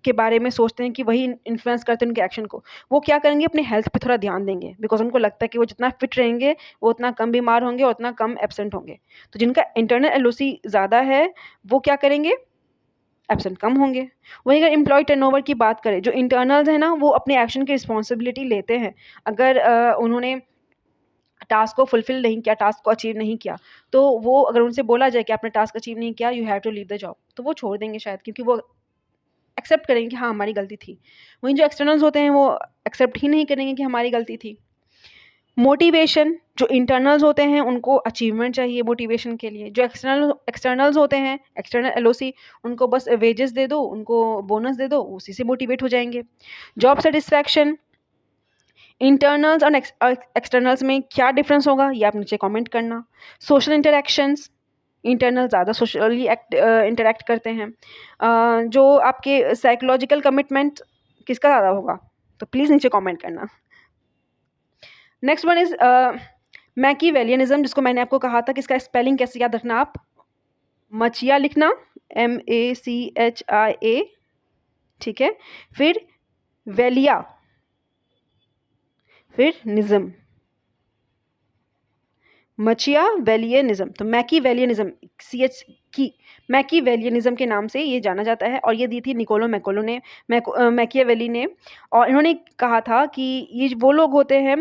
के बारे में सोचते हैं कि वही इन्फ्लुएंस करते हैं उनके एक्शन को, वो क्या करेंगे, अपने हेल्थ पे थोड़ा ध्यान देंगे, बिकॉज उनको लगता है कि वो जितना फिट रहेंगे वो उतना कम बीमार होंगे और उतना कम एब्सेंट होंगे। तो जिनका इंटरनल एलओसी ज़्यादा है वो क्या करेंगे, एब्सेंट कम होंगे। वहीं अगर एम्प्लॉय टर्नओवर की बात करें, जो इंटरनल्स हैं ना, वो अपने एक्शन की रिस्पॉन्सिबिलिटी लेते हैं। अगर उन्होंने टास्क को फुलफिल नहीं किया, टास्क को अचीव नहीं किया, तो वो अगर उनसे बोला जाए कि आपने टास्क अचीव नहीं किया, you have to leave the job, तो वो छोड़ देंगे शायद, क्योंकि वो एक्सेप्ट करेंगे कि हाँ हमारी गलती थी। वहीं जो एक्सटर्नल्स होते हैं वो एक्सेप्ट ही नहीं करेंगे कि हमारी गलती थी। मोटिवेशन, जो इंटरनल्स होते हैं उनको अचीवमेंट चाहिए मोटिवेशन के लिए। जो एक्सटर्नल्स होते हैं, एक्सटर्नल एलओसी, उनको बस वेजेस दे दो, उनको बोनस दे दो, उसी से मोटिवेट हो जाएंगे। जॉब सेटिस्फैक्शन, इंटरनल्स और एक्सटर्नल्स में क्या डिफरेंस होगा ये आप नीचे कमेंट करना। सोशल इंटरेक्शंस, इंटरनल ज़्यादा सोशली इंटरेक्ट करते हैं। जो आपके साइकोलॉजिकल कमिटमेंट किसका ज़्यादा होगा, तो प्लीज़ नीचे कमेंट करना। नेक्स्ट वन इज़ मैकीवेलियनिज्म, जिसको मैंने आपको कहा था कि इसका स्पेलिंग कैसे याद रखना आप, मचिया लिखना, MACHIA, ठीक है, फिर वेलिया, फिर निज़म, मचिया वेलियनिज्म। तो मैकीवेलियनिज्म, CH की मैकीवेलियनिज्म के नाम से ये जाना जाता है, और ये दी थी निकोलो मैकोलो ने, मैकियावेली ने। और इन्होंने कहा था कि ये वो लोग होते हैं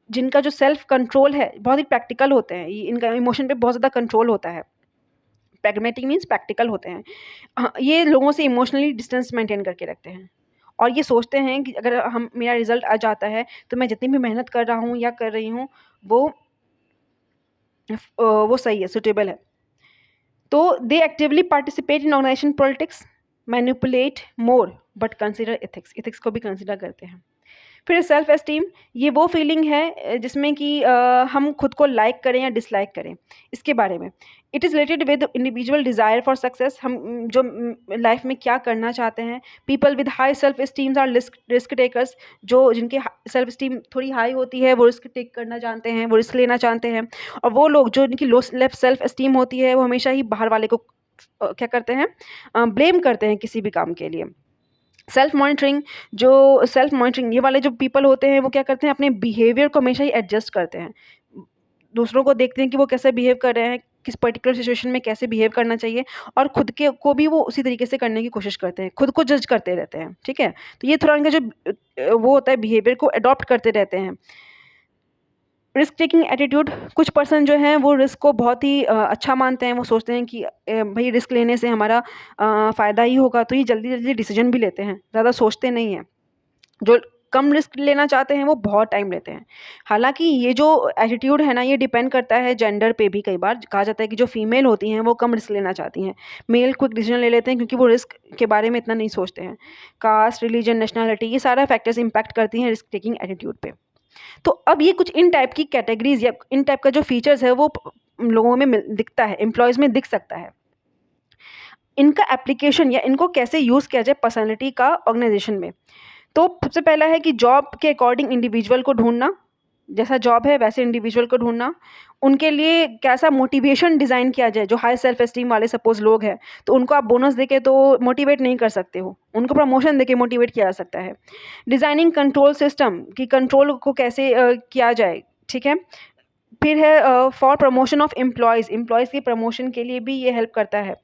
जिनका जो सेल्फ कंट्रोल है बहुत ही प्रैक्टिकल होते हैं, इनका इमोशन पे बहुत ज़्यादा कंट्रोल होता है। प्रैग्मेटिक मीन्स प्रैक्टिकल होते हैं। ये लोगों से इमोशनली डिस्टेंस मेंटेन करके रखते हैं, और ये सोचते हैं कि अगर मेरा रिजल्ट आ जाता है तो मैं जितनी भी मेहनत कर रहा हूँ या कर रही हूँ वो सही है, सुटेबल है। तो they actively participate in organisation politics, manipulate more, but consider ethics को भी कंसिडर करते हैं। फिर सेल्फ एस्टीम, ये वो फीलिंग है जिसमें कि हम खुद को लाइक करें या डिसलाइक करें, इसके बारे में। It is related with individual desire for success, हम जो लाइफ में क्या करना चाहते हैं। People with high self esteems are risk takers, जिनके सेल्फ एस्टीम थोड़ी हाई होती है वो रिस्क टेक करना जानते हैं, वो रिस्क लेना चाहते हैं। और वो लोग जो इनकी लो सेल्फ एस्टीम होती है वो हमेशा ही बाहर वाले को क्या करते हैं, ब्लेम करते हैं किसी भी काम के लिए। सेल्फ मॉनिटरिंग, ये वाले जो पीपल होते हैं वो क्या करते हैं, अपने बिहेवियर को हमेशा ही एडजस्ट करते हैं, दूसरों को देखते हैं कि वो कैसे बिहेव कर रहे हैं, किस पर्टिकुलर सिचुएशन में कैसे बिहेव करना चाहिए, और खुद के को भी वो उसी तरीके से करने की कोशिश करते हैं, खुद को जज करते रहते हैं, ठीक है। तो ये थोड़ा उनका जो वो होता है बिहेवियर को अडॉप्ट करते रहते हैं। रिस्क टेकिंग एटीट्यूड, कुछ पर्सन जो हैं वो रिस्क को बहुत ही अच्छा मानते हैं। वो सोचते हैं कि भाई रिस्क लेने से हमारा फ़ायदा ही होगा, तो ये जल्दी जल्दी डिसीजन भी लेते हैं, ज़्यादा सोचते नहीं हैं। जो कम रिस्क लेना चाहते हैं वो बहुत टाइम लेते हैं। हालांकि ये जो एटीट्यूड है ना, ये डिपेंड करता है जेंडर पे भी। कई बार कहा जाता है कि जो फीमेल होती हैं वो कम रिस्क लेना चाहती हैं, मेल क्विक डिसीजन ले लेते हैं क्योंकि वो रिस्क के बारे में इतना नहीं सोचते हैं। कास्ट, रिलीजन, नेशनैलिटी, ये सारा फैक्टर्स इम्पैक्ट करती हैं रिस्क टेकिंग एटीट्यूड पे। तो अब ये कुछ इन टाइप की कैटेगरीज या इन टाइप का जो फीचर्स है वो लोगों में दिखता है, एम्प्लॉयज़ में दिख सकता है। इनका एप्लीकेशन या इनको कैसे यूज़ किया जाए पर्सनैलिटी का ऑर्गेनाइजेशन में। तो सबसे पहला है कि जॉब के अकॉर्डिंग इंडिविजुअल को ढूंढना, जैसा जॉब है वैसे इंडिविजुअल को ढूंढना। उनके लिए कैसा मोटिवेशन डिज़ाइन किया जाए। जो हाई सेल्फ एस्टीम वाले सपोज लोग हैं, तो उनको आप बोनस देके तो मोटिवेट नहीं कर सकते हो, उनको प्रमोशन देके मोटिवेट किया जा सकता है। डिज़ाइनिंग कंट्रोल सिस्टम कि कंट्रोल को कैसे किया जाए, ठीक है। फिर है फॉर प्रमोशन ऑफ एम्प्लॉयज़ की प्रमोशन के लिए भी ये हेल्प करता है,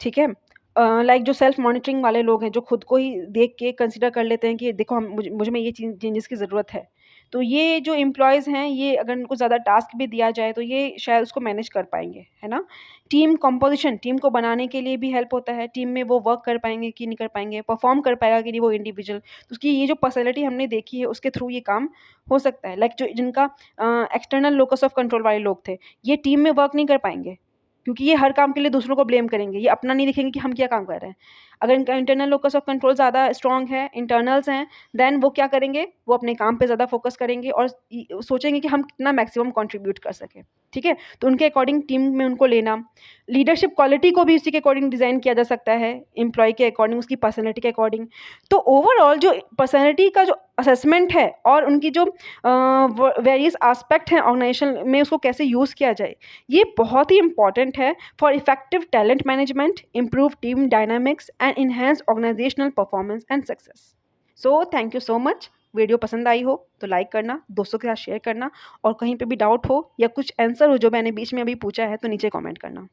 ठीक है। लाइक जो सेल्फ मॉनिटरिंग वाले लोग हैं, जो खुद को ही देख के कंसिडर कर लेते हैं कि देखो हम मुझ में ये चेंजेस की ज़रूरत है। तो ये जो एम्प्लॉयज़ हैं, ये अगर उनको ज़्यादा टास्क भी दिया जाए तो ये शायद उसको मैनेज कर पाएंगे, है ना। टीम कॉम्पोजिशन, टीम को बनाने के लिए भी हेल्प होता है। टीम में वो वर्क कर पाएंगे कि नहीं कर पाएंगे, परफॉर्म कर पाएगा कि नहीं वो इंडिविजुअल। तो उसकी ये जो पर्सनैलिटी हमने देखी है उसके थ्रू ये काम हो सकता है। लाइक जो जिनका एक्सटर्नल लोकस ऑफ कंट्रोल वाले लोग थे, ये टीम में वर्क नहीं कर पाएंगे क्योंकि ये हर काम के लिए दूसरों को ब्लेम करेंगे, ये अपना नहीं देखेंगे कि हम क्या काम कर रहे हैं। अगर इनका इंटरनल लोकस ऑफ कंट्रोल ज़्यादा स्ट्रॉन्ग है, इंटरनल्स हैं, देन वो क्या करेंगे, वो अपने काम पे ज़्यादा फोकस करेंगे और सोचेंगे कि हम कितना मैक्सिमम कंट्रीब्यूट कर सकें, ठीक है। तो उनके अकॉर्डिंग टीम में उनको लेना। लीडरशिप क्वालिटी को भी उसी के अकॉर्डिंग डिज़ाइन किया जा सकता है, एम्प्लॉय के अकॉर्डिंग, उसकी पर्सनैलिटी के अकॉर्डिंग। तो ओवरऑल जो पर्सनैलिटी का जो असेसमेंट है और उनकी जो वेरियस एस्पेक्ट हैं ऑर्गेनाइजेशन में, उसको कैसे यूज़ किया जाए, ये बहुत ही इंपॉर्टेंट है for effective talent management, improve team dynamics and enhance organisational performance and success. So thank you so much. Video पसंद आई हो तो लाइक करना, दोस्तों के साथ शेयर करना, और कहीं पे भी डाउट हो या कुछ आंसर हो जो मैंने बीच में अभी पूछा है तो नीचे कमेंट करना।